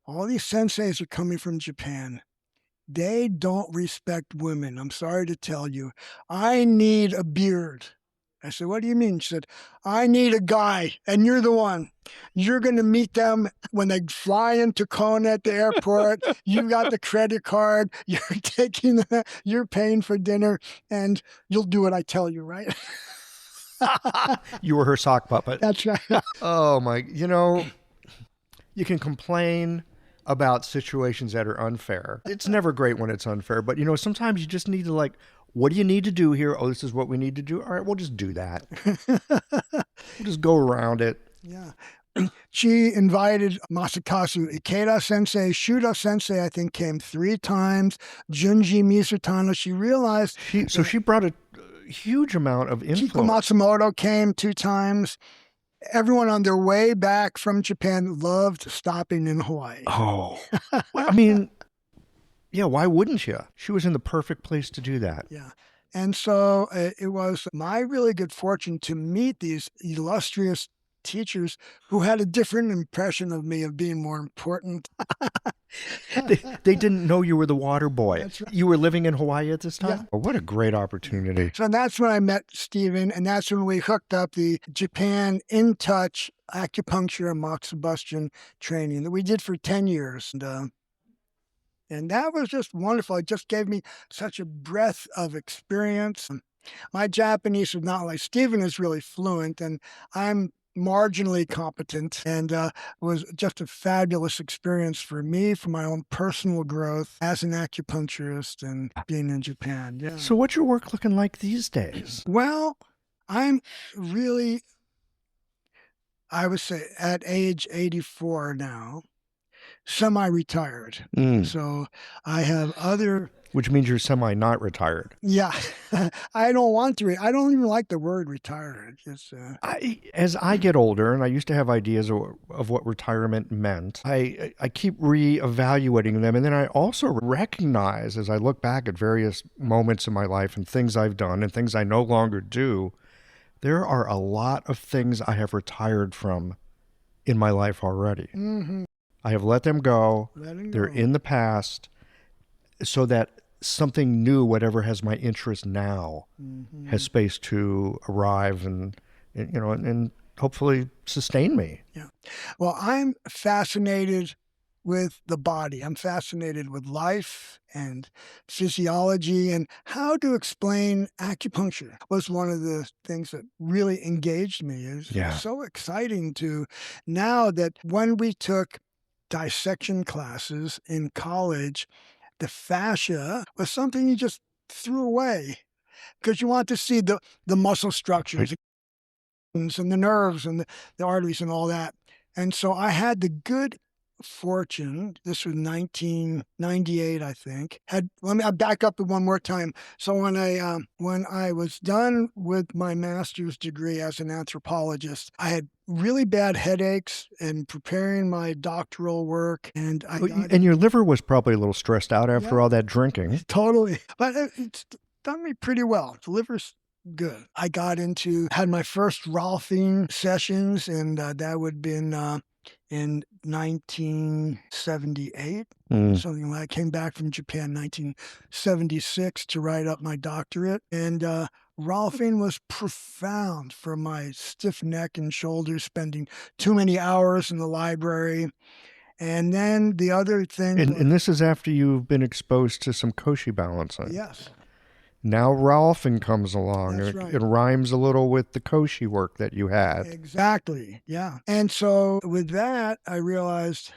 all these senseis are coming from Japan. They don't respect women. I'm sorry to tell you. I need a beard." I said, "What do you mean?" She said, "I need a guy, and you're the one. You're going to meet them when they fly into Kona at the airport. You got the credit card. You're paying for dinner, and you'll do what I tell you, right?" You were her sock puppet. That's right. Oh my, you can complain about situations that are unfair. It's never great when it's unfair, but sometimes you just need to what do you need to do here? Oh, this is what we need to do. All right, we'll just do that. We'll just go around it. Yeah. She invited Masakazu Ikeda sensei, Shudo sensei, I think, came 3 times, Junji Mizutano. She realized... She brought a huge amount of influence. Kiko Matsumoto came 2 times. Everyone on their way back from Japan loved stopping in Hawaii. Oh, well, I mean, yeah, why wouldn't you? She was in the perfect place to do that. Yeah. And so it was my really good fortune to meet these illustrious teachers who had a different impression of me of being more important. They didn't know you were the water boy. That's right. You were living in Hawaii at this time? Yeah. Oh, what a great opportunity. So that's when I met Stephen, and that's when we hooked up the Japan In Touch acupuncture and moxibustion training that we did for 10 years. And that was just wonderful. It just gave me such a breadth of experience. My Japanese is not like Stephen is really fluent, and I'm marginally competent, and was just a fabulous experience for me, for my own personal growth as an acupuncturist and being in Japan. Yeah. So what's your work looking like these days? Well, I'm really, I would say at age 84 now, semi-retired. So I have other... Which means you're semi-not retired. Yeah. I don't want to. I don't even like the word retired. As I get older, and I used to have ideas of what retirement meant, I keep reevaluating them. And then I also recognize, as I look back at various moments in my life and things I've done and things I no longer do, there are a lot of things I have retired from in my life already. I have let them go. They're in the past, so that something new, whatever has my interest now, has space to arrive and hopefully sustain me. Yeah. Well, I'm fascinated with the body. I'm fascinated with life and physiology, and how to explain acupuncture was one of the things that really engaged me. It was so exciting to now that when we took dissection classes in college, the fascia was something you just threw away because you want to see the muscle structures and the nerves and the arteries and all that. And so I had the good fortune, this was 1998, I think. I'll back up one more time. So when I was done with my master's degree as an anthropologist, I had really bad headaches and preparing my doctoral work. And I got And your liver was probably a little stressed out after Yeah. all that drinking. Totally. But it's done me pretty well. The liver's good. I had my first Rolfing sessions, and that would have been in 1978. Something like I came back from Japan 1976 to write up my doctorate. And Rolfing was profound for my stiff neck and shoulders, spending too many hours in the library. And then the other thing. And this is after you've been exposed to some koshi balancing. Yes. Now Rolfing comes along. That's right. It rhymes a little with the koshi work that you had. Exactly. Yeah. And so with that, I realized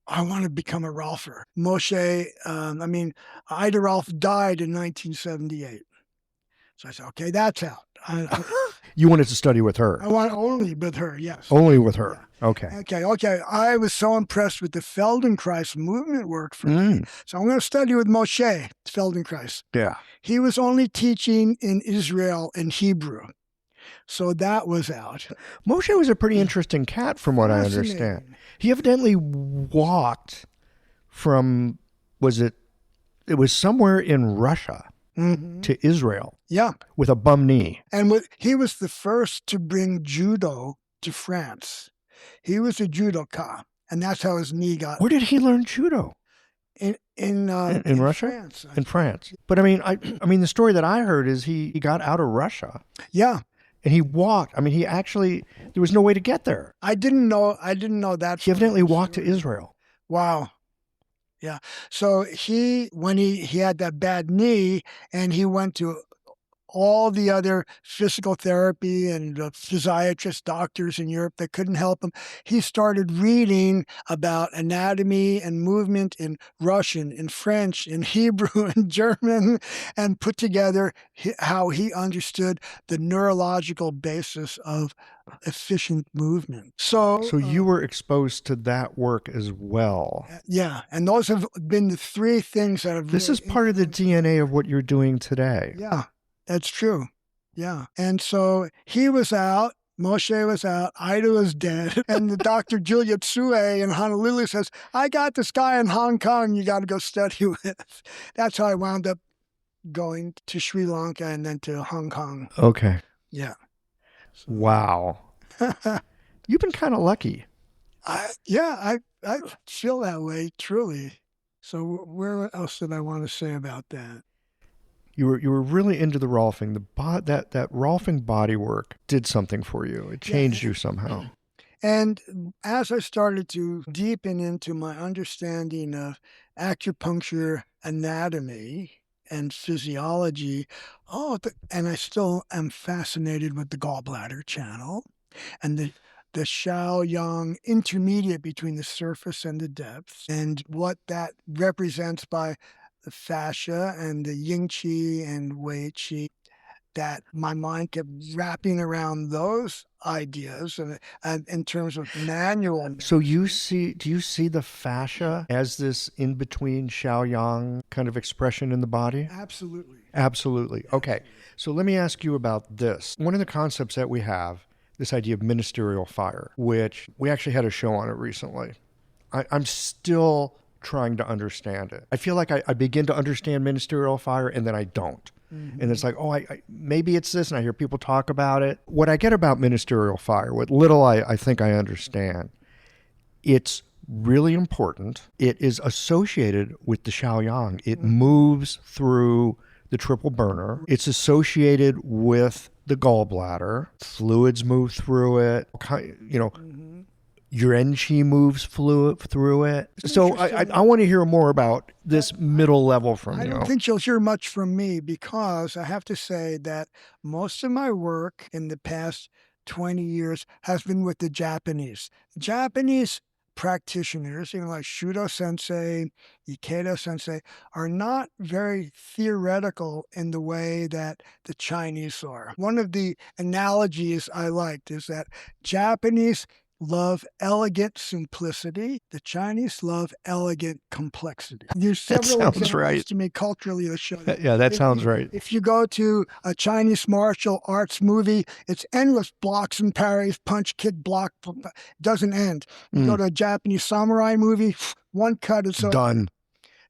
I want to become a Rolfer. Ida Rolf died in 1978. So I said, okay, that's out. You wanted to study with her? I want only with her, yes. Only with her. Yeah. Okay. I was so impressed with the Feldenkrais movement work for me. So I'm going to study with Moshe Feldenkrais. Yeah. He was only teaching in Israel in Hebrew. So that was out. Moshe was a pretty interesting cat from what I understand. He evidently walked from, it was somewhere in Russia to Israel. Yeah. With a bum knee. And he was the first to bring judo to France. He was a judoka, and that's how his knee got. Where did he learn judo? In Russia? France. In France. But I mean, the story that I heard is he got out of Russia. Yeah. And he walked. I mean, there was no way to get there. I didn't know that. He evidently walked to Israel. Wow. Yeah. So when he had that bad knee, and he went to all the other physical therapy and physiatrist doctors in Europe that couldn't help him, he started reading about anatomy and movement in Russian, in French, in Hebrew, and German, and put together how he understood the neurological basis of efficient movement. So you were exposed to that work as well. Yeah. And those have been the three things that have. This is part of the DNA of what you're doing today. Yeah. That's true. Yeah. And so he was out, Moshe was out, Ida was dead, and the Dr. Julia Tsue in Honolulu says, I got this guy in Hong Kong you got to go study with. That's how I wound up going to Sri Lanka and then to Hong Kong. Okay. Yeah. Wow. You've been kind of lucky. I feel that way, truly. So where else did I want to say about that? You were really into the Rolfing. That Rolfing body work did something for you. It changed you somehow. And as I started to deepen into my understanding of acupuncture anatomy and physiology, and I still am fascinated with the gallbladder channel and the Xiao-Yang intermediate between the surface and the depth, and what that represents by the fascia and the yin qi and wei qi, that my mind kept wrapping around those ideas and in terms of manual. So do you see the fascia as this in-between Xiao-Yang kind of expression in the body? Absolutely. Okay. So let me ask you about this. One of the concepts that we have, this idea of ministerial fire, which we actually had a show on it recently. I'm still trying to understand it. I feel like I begin to understand ministerial fire and then I don't. Mm-hmm. And it's like, maybe it's this, and I hear people talk about it. What I get about ministerial fire, what little I think I understand, it's really important. It is associated with the Xiao-Yang. It moves through the triple burner. It's associated with the gallbladder. Fluids move through it. Your Qi moves through it. So I want to hear more about this middle level from you. I don't think you'll hear much from me, because I have to say that most of my work in the past 20 years has been with the Japanese. Japanese practitioners, like Shudo Sensei, Ikeda Sensei, are not very theoretical in the way that the Chinese are. One of the analogies I liked is that Japanese love elegant simplicity. The Chinese love elegant complexity. There's That several sounds examples right. to me culturally that show that. Yeah, that sounds right. If you go to a Chinese martial arts movie, it's endless blocks and parries, punch, kick, block, doesn't end. You go to a Japanese samurai movie, one cut, it's over. Done.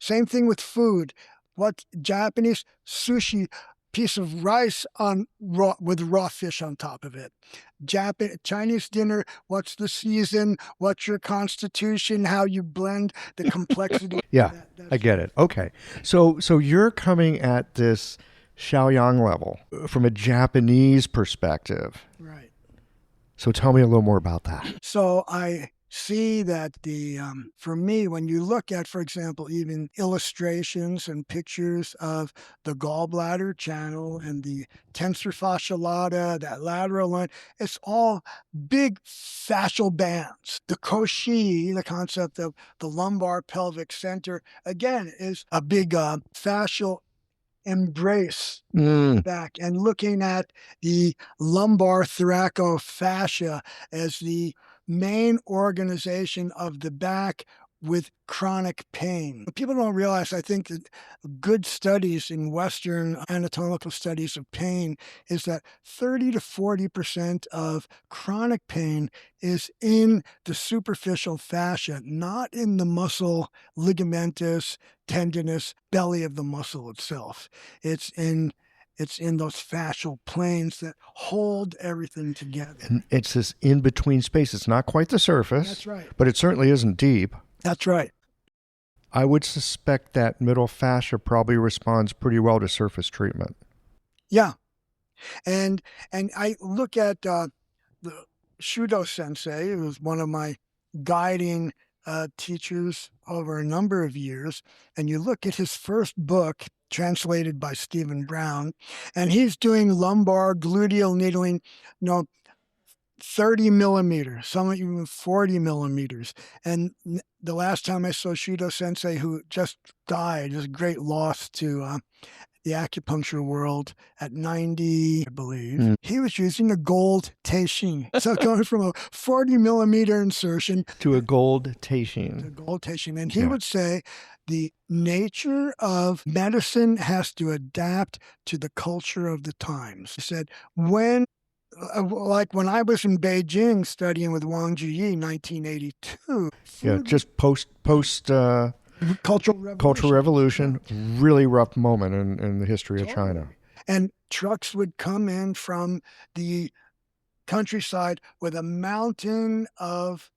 Same thing with food. What Japanese sushi, piece of rice on with raw fish on top of it. Chinese dinner, what's the season? What's your constitution? How you blend the complexity. Yeah, I get it. Okay. So you're coming at this Shaoyang level from a Japanese perspective. Right. So tell me a little more about that. So I see that for me, when you look at, for example, even illustrations and pictures of the gallbladder channel and the tensor fascia lata, that lateral line, it's all big fascial bands. The koshi, the concept of the lumbar pelvic center, again, is a big fascial embrace back, and looking at the lumbar thoracofascia as the main organization of the back with chronic pain. People don't realize, I think, that good studies in Western anatomical studies of pain is that 30 to 40% of chronic pain is in the superficial fascia, not in the muscle ligamentous, tendinous, belly of the muscle itself. It's in those fascial planes that hold everything together. And it's this in-between space. It's not quite the surface. That's right. But it certainly isn't deep. That's right. I would suspect that middle fascia probably responds pretty well to surface treatment. Yeah. And I look at the Shudo sensei, who was one of my guiding teachers over a number of years, and you look at his first book, translated by Stephen Brown, and he's doing lumbar gluteal needling, 30 millimeters, some even 40 millimeters. And the last time I saw Shudo sensei, who just died, is a great loss to the acupuncture world at 90, I believe. He was using a gold teishin. So going from a 40 millimeter insertion to a gold teishin. And he would say the nature of medicine has to adapt to the culture of the times. He said, when I was in Beijing studying with Wang Jiyi, 1982. Yeah, just post Cultural Revolution, really rough moment in the history of China. And trucks would come in from the countryside with a mountain of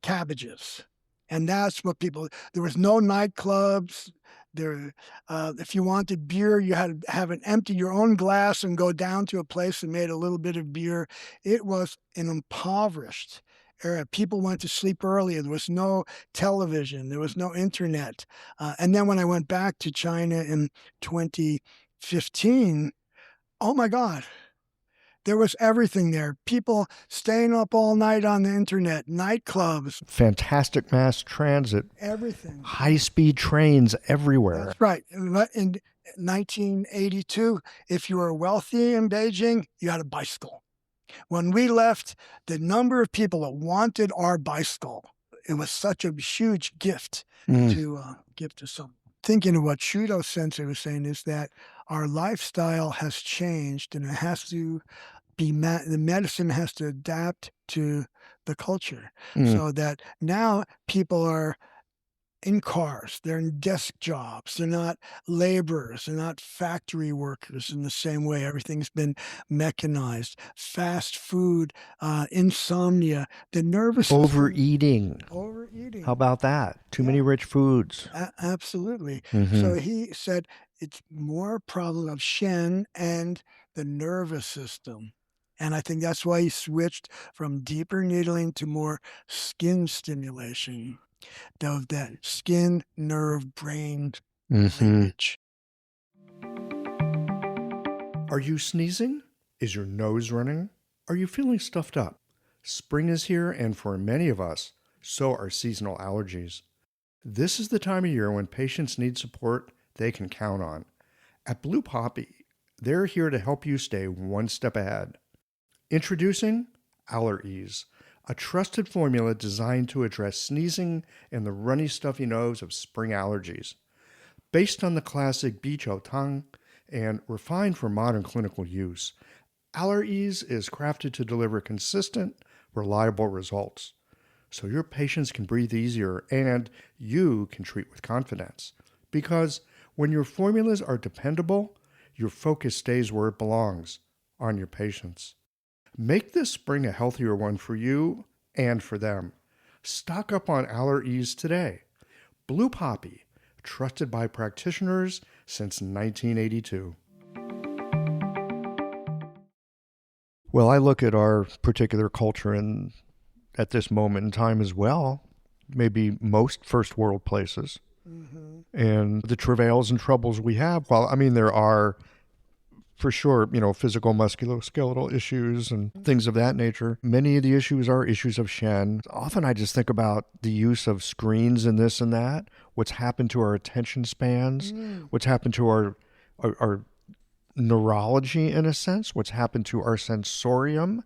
cabbages. And that's what there was no nightclubs. If you wanted beer, you had to empty your own glass and go down to a place and made a little bit of beer. It was an impoverished era. People went to sleep early. There was no television. There was no internet. And then when I went back to China in 2015, oh my God, there was everything there. People staying up all night on the internet, nightclubs. Fantastic mass transit. Everything. High-speed trains everywhere. That's right. In 1982, if you were wealthy in Beijing, you had a bicycle. When we left, the number of people that wanted our bicycle, it was such a huge gift to give to someone. Thinking of what Shudo Sensei was saying is that our lifestyle has changed, and it has to be the medicine has to adapt to the culture, so that now people are in cars, they're in desk jobs, they're not laborers, they're not factory workers in the same way. Everything's been mechanized. Fast food, insomnia, the nervous system. Overeating. How about that? Too many rich foods. Absolutely. So he said it's more a problem of Shen and the nervous system. And I think that's why he switched from deeper needling to more skin stimulation. Of that skin, nerve, brain linkage. Are you sneezing? Is your nose running? Are you feeling stuffed up? Spring is here, and for many of us, so are seasonal allergies. This is the time of year when patients need support they can count on. At Blue Poppy, they're here to help you stay one step ahead. Introducing Allergies, a trusted formula designed to address sneezing and the runny, stuffy nose of spring allergies. Based on the classic Biqiu Tang and refined for modern clinical use, Allerease is crafted to deliver consistent, reliable results, so your patients can breathe easier and you can treat with confidence. Because when your formulas are dependable, your focus stays where it belongs, on your patients. Make this spring a healthier one for you and for them. Stock up on Allerease today. Blue Poppy, trusted by practitioners since 1982. Well, I look at our particular culture and at this moment in time as well, maybe most first world places, and the travails and troubles we have. Well, I mean, there are for sure, physical musculoskeletal issues and things of that nature. Many of the issues are issues of Shen. Often I just think about the use of screens and this and that, what's happened to our attention spans, what's happened to our neurology in a sense, what's happened to our sensorium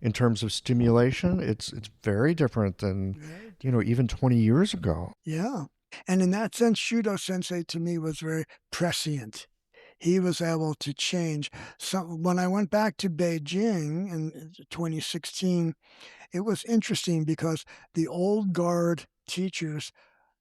in terms of stimulation. It's very different than, even 20 years ago. Yeah. And in that sense, Shudo Sensei to me was very prescient. He was able to change. So when I went back to Beijing in 2016, it was interesting because the old guard teachers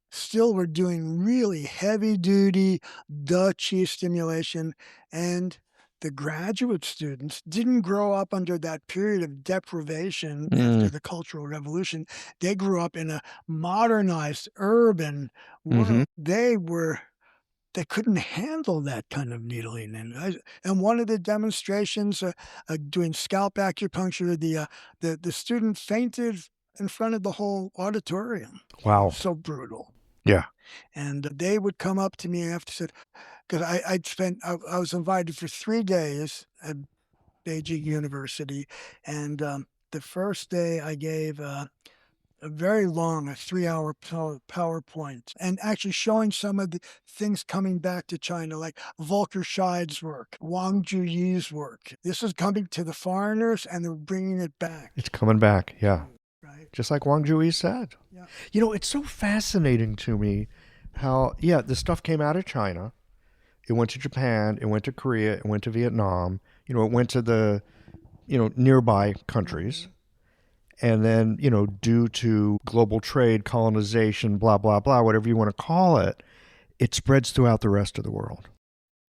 still were doing really heavy duty Da Chi stimulation, and the graduate students didn't grow up under that period of deprivation after the Cultural Revolution. They grew up in a modernized urban world. They couldn't handle that kind of needling. And one of the demonstrations, doing scalp acupuncture, the student fainted in front of the whole auditorium. Wow. So brutal. Yeah. And they would come up to me after, said, because I was invited for 3 days at Beijing University. And the first day I gave a very long, a 3-hour PowerPoint, and actually showing some of the things coming back to China, like Volker Scheid's work, Wang Juyi's work. This is coming to the foreigners, and they're bringing it back. It's coming back, yeah. Right. Just like Wang Juyi said. Yeah. It's so fascinating to me how, the stuff came out of China. It went to Japan, it went to Korea, it went to Vietnam. It went to the, nearby countries. And then, due to global trade, colonization, blah, blah, blah, whatever you want to call it, it spreads throughout the rest of the world.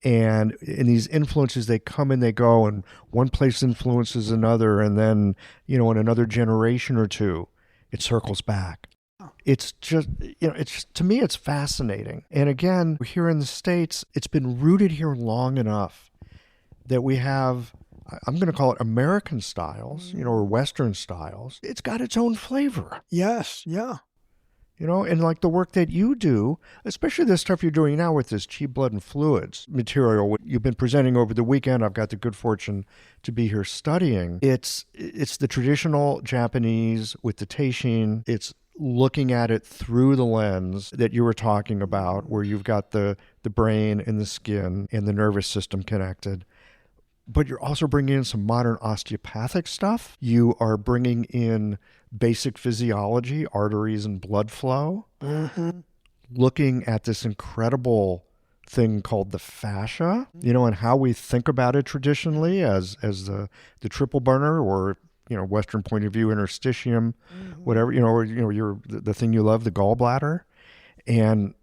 And in these influences, they come and they go, and one place influences another, and then, in another generation or two, it circles back. It's just, to me, it's fascinating. And again, here in the States, it's been rooted here long enough that we have, I'm going to call it American styles, or Western styles. It's got its own flavor. Yes, yeah. And like the work that you do, especially the stuff you're doing now with this Qi blood and fluids material, what you've been presenting over the weekend, I've got the good fortune to be here studying. It's the traditional Japanese with the teishin. It's looking at it through the lens that you were talking about, where you've got the brain and the skin and the nervous system connected. But you're also bringing in some modern osteopathic stuff. You are bringing in basic physiology, arteries and blood flow. Looking at this incredible thing called the fascia, and how we think about it traditionally as the triple burner, or Western point of view, interstitium, whatever, or the thing you love, the gallbladder. And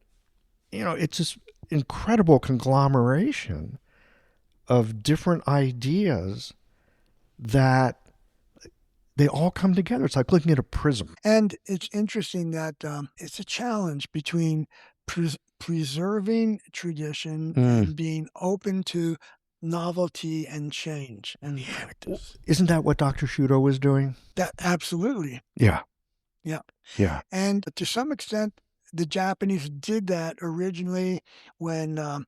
it's this incredible conglomeration of different ideas that they all come together. It's like looking at a prism. And it's interesting that it's a challenge between preserving tradition and being open to novelty and change and practice. Isn't that what Dr. Shudo was doing? That absolutely. Yeah. Yeah. Yeah. And to some extent, the Japanese did that originally when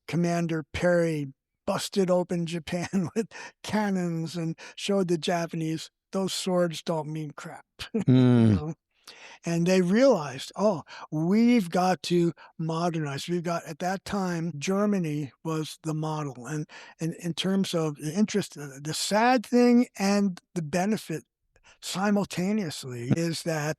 Commander Perry busted open Japan with cannons and showed the Japanese those swords don't mean crap. And they realized, we've got to modernize. At that time, Germany was the model. And in terms of the interest, the sad thing and the benefit simultaneously is that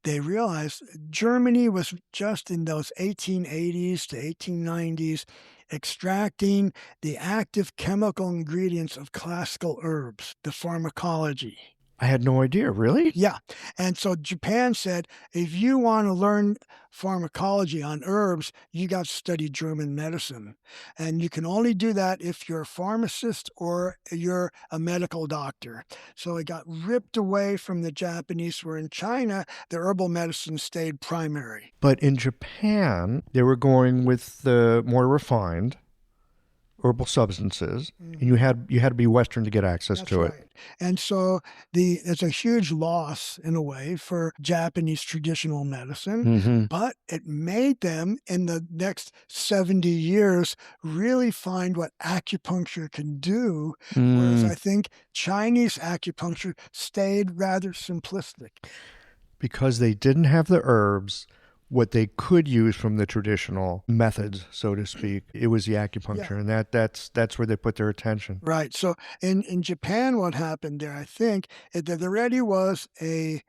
they realized Germany was just in those 1880s to 1890s extracting the active chemical ingredients of classical herbs, the pharmacology. I had no idea. Really? Yeah. And so Japan said, if you want to learn pharmacology on herbs, you got to study German medicine. And you can only do that if you're a pharmacist or you're a medical doctor. So it got ripped away from the Japanese, where in China, the herbal medicine stayed primary. But in Japan, they were going with the more refined herbal substances, and you had to be Western to get access That's to right. it. And so it's a huge loss in a way for Japanese traditional medicine, Mm-hmm. but it made them in the next 70 years really find what acupuncture can do. Whereas I think Chinese acupuncture stayed rather simplistic. Because they didn't have the herbs, what they could use from the traditional methods, so to speak, it was the acupuncture, and that's where they put their attention. Right. So in Japan, what happened there, I think, is that there already was a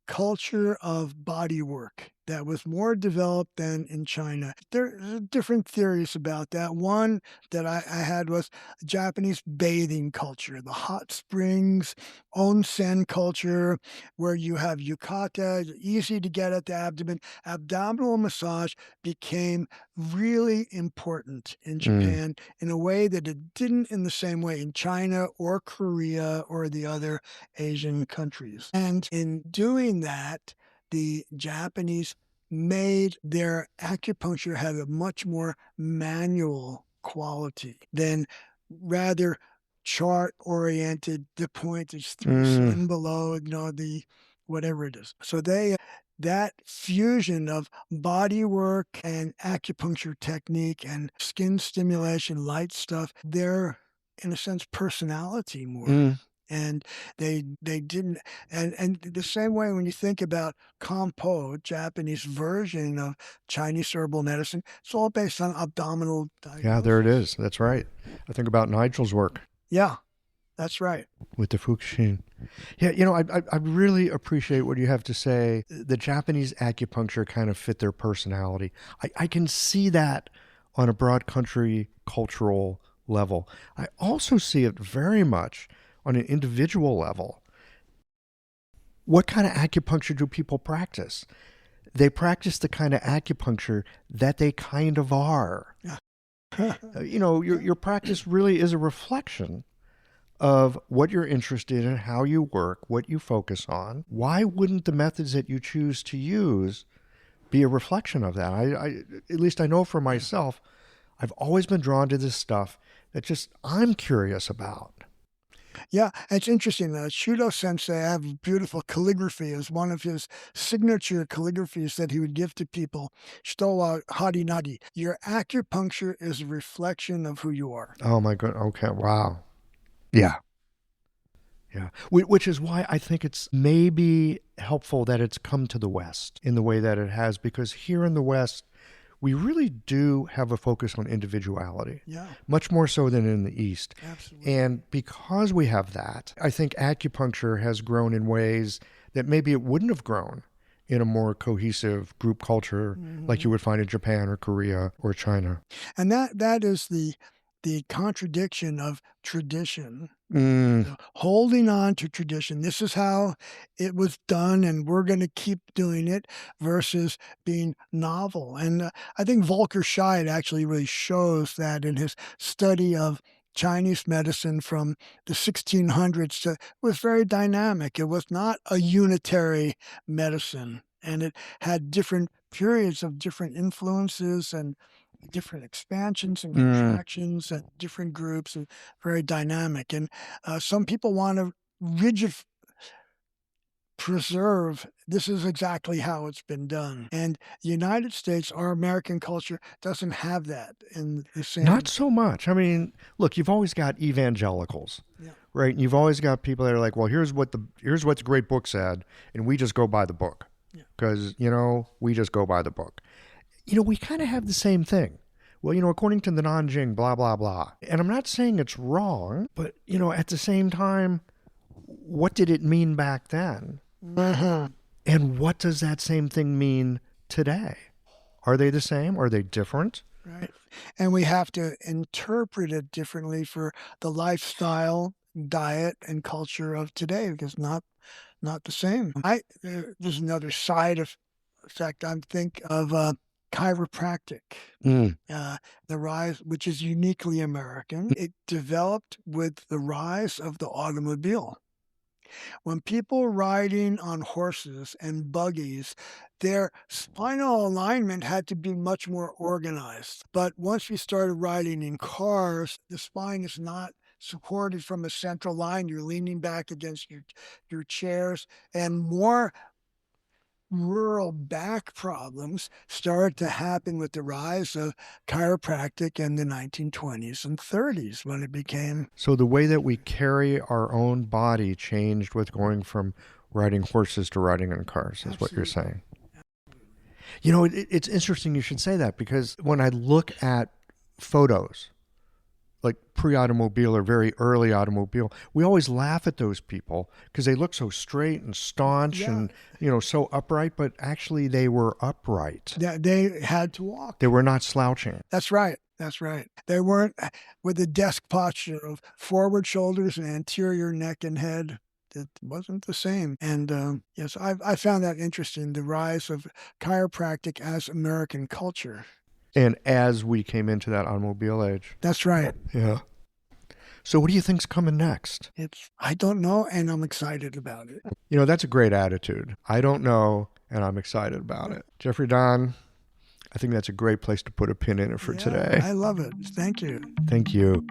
culture of body work that was more developed than in China. There are different theories about that. One that I had was Japanese bathing culture, the hot springs, onsen culture, where you have yukata, easy to get at the abdomen. Abdominal massage became really important in Japan in a way that it didn't in the same way in China or Korea or the other Asian countries. And in doing that, the Japanese made their acupuncture have a much more manual quality than rather chart oriented. The point is through and below, the whatever it is. So that fusion of body work and acupuncture technique and skin stimulation, light stuff, they're in a sense personality more. And they didn't, and the same way when you think about Kampo, Japanese version of Chinese herbal medicine, it's all based on abdominal diagnosis. Yeah, there it is. That's right. I think about Nigel's work. Yeah, that's right. With the Fukushin. Yeah, I really appreciate what you have to say. The Japanese acupuncture kind of fit their personality. I can see that on a broad country cultural level. I also see it very much on an individual level. What kind of acupuncture do people practice? They practice the kind of acupuncture that they kind of are. Your practice really is a reflection of what you're interested in, how you work, what you focus on. Why wouldn't the methods that you choose to use be a reflection of that? I at least I know for myself, I've always been drawn to this stuff that just I'm curious about. Yeah, it's interesting. Shudo Sensei, I have beautiful calligraphy as one of his signature calligraphies that he would give to people. Shito harinari. Your acupuncture is a reflection of who you are. Oh my God. Okay. Wow. Yeah. Yeah. Which is why I think it's maybe helpful that it's come to the West in the way that it has, because here in the West, we really do have a focus on individuality. Yeah. Much more so than in the East. Absolutely. And because we have that, I think acupuncture has grown in ways that maybe it wouldn't have grown in a more cohesive group culture like you would find in Japan or Korea or China. And that is the contradiction of tradition. Holding on to tradition. This is how it was done, and we're going to keep doing it, versus being novel. And I think Volker Scheid actually really shows that in his study of Chinese medicine from the 1600s. It was very dynamic. It was not a unitary medicine, and it had different periods of different influences and different expansions and contractions and different groups, and very dynamic. And some people want to rigid preserve, this is exactly how it's been done. And the United States, our American culture, doesn't have that in the same. Not so much. I mean, look, you've always got evangelicals, right? And you've always got people that are like, well, here's what the great book said, and we just go by the book. Because, we just go by the book. We kind of have the same thing. Well, according to the Nanjing, blah, blah, blah. And I'm not saying it's wrong, but, at the same time, what did it mean back then? Uh-huh. And what does that same thing mean today? Are they the same? Are they different? Right. And we have to interpret it differently for the lifestyle, diet, and culture of today because not the same. There's another side effect. I think of chiropractic. Mm. The rise, which is uniquely American, it developed with the rise of the automobile. When people riding on horses and buggies, their spinal alignment had to be much more organized. But once we started riding in cars, the spine is not supported from a central line. You're leaning back against your chairs, and more rural back problems started to happen with the rise of chiropractic in the 1920s and 30s when it became. So the way that we carry our own body changed with going from riding horses to riding in cars, is what you're saying. You know, it's interesting you should say that, because when I look at photos, like pre-automobile or very early automobile, we always laugh at those people because they look so straight and staunch and, so upright, but actually they were upright. They had to walk. They were not slouching. That's right. That's right. They weren't with the desk posture of forward shoulders and anterior neck and head. It wasn't the same. And yes, I found that interesting, the rise of chiropractic as American culture. And as we came into that automobile age. That's right. Yeah. So what do you think's coming next? I don't know, and I'm excited about it. That's a great attitude. I don't know, and I'm excited about it. Jeffrey Dann, I think that's a great place to put a pin in it for today. I love it. Thank you. Thank you.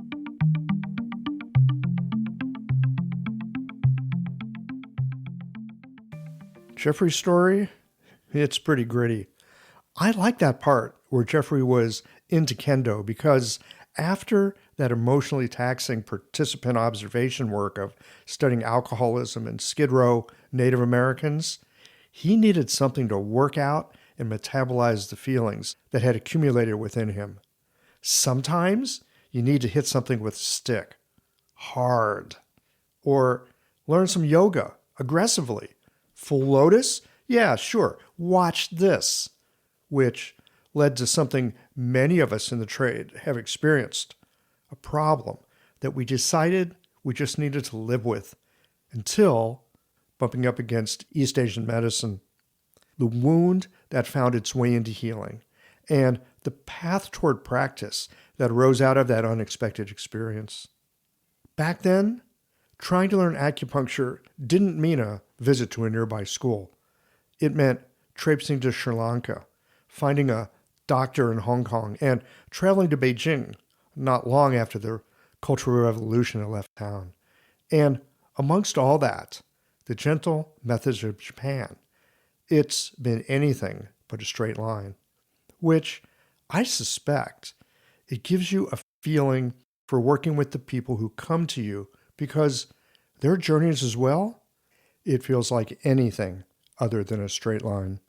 Jeffrey's story, it's pretty gritty. I like that part where Jeffrey was into kendo, because after that emotionally taxing participant observation work of studying alcoholism in Skid Row Native Americans, he needed something to work out and metabolize the feelings that had accumulated within him. Sometimes you need to hit something with a stick, hard, or learn some yoga aggressively. Full lotus? Yeah, sure. Watch this. Which led to something many of us in the trade have experienced, a problem that we decided we just needed to live with until bumping up against East Asian medicine, the wound that found its way into healing, and the path toward practice that arose out of that unexpected experience. Back then, trying to learn acupuncture didn't mean a visit to a nearby school. It meant traipsing to Sri Lanka, finding a doctor in Hong Kong, and traveling to Beijing not long after the Cultural Revolution had left town. And amongst all that, the gentle methods of Japan. It's been anything but a straight line, which I suspect it gives you a feeling for working with the people who come to you, because their journeys as well, it feels like anything other than a straight line.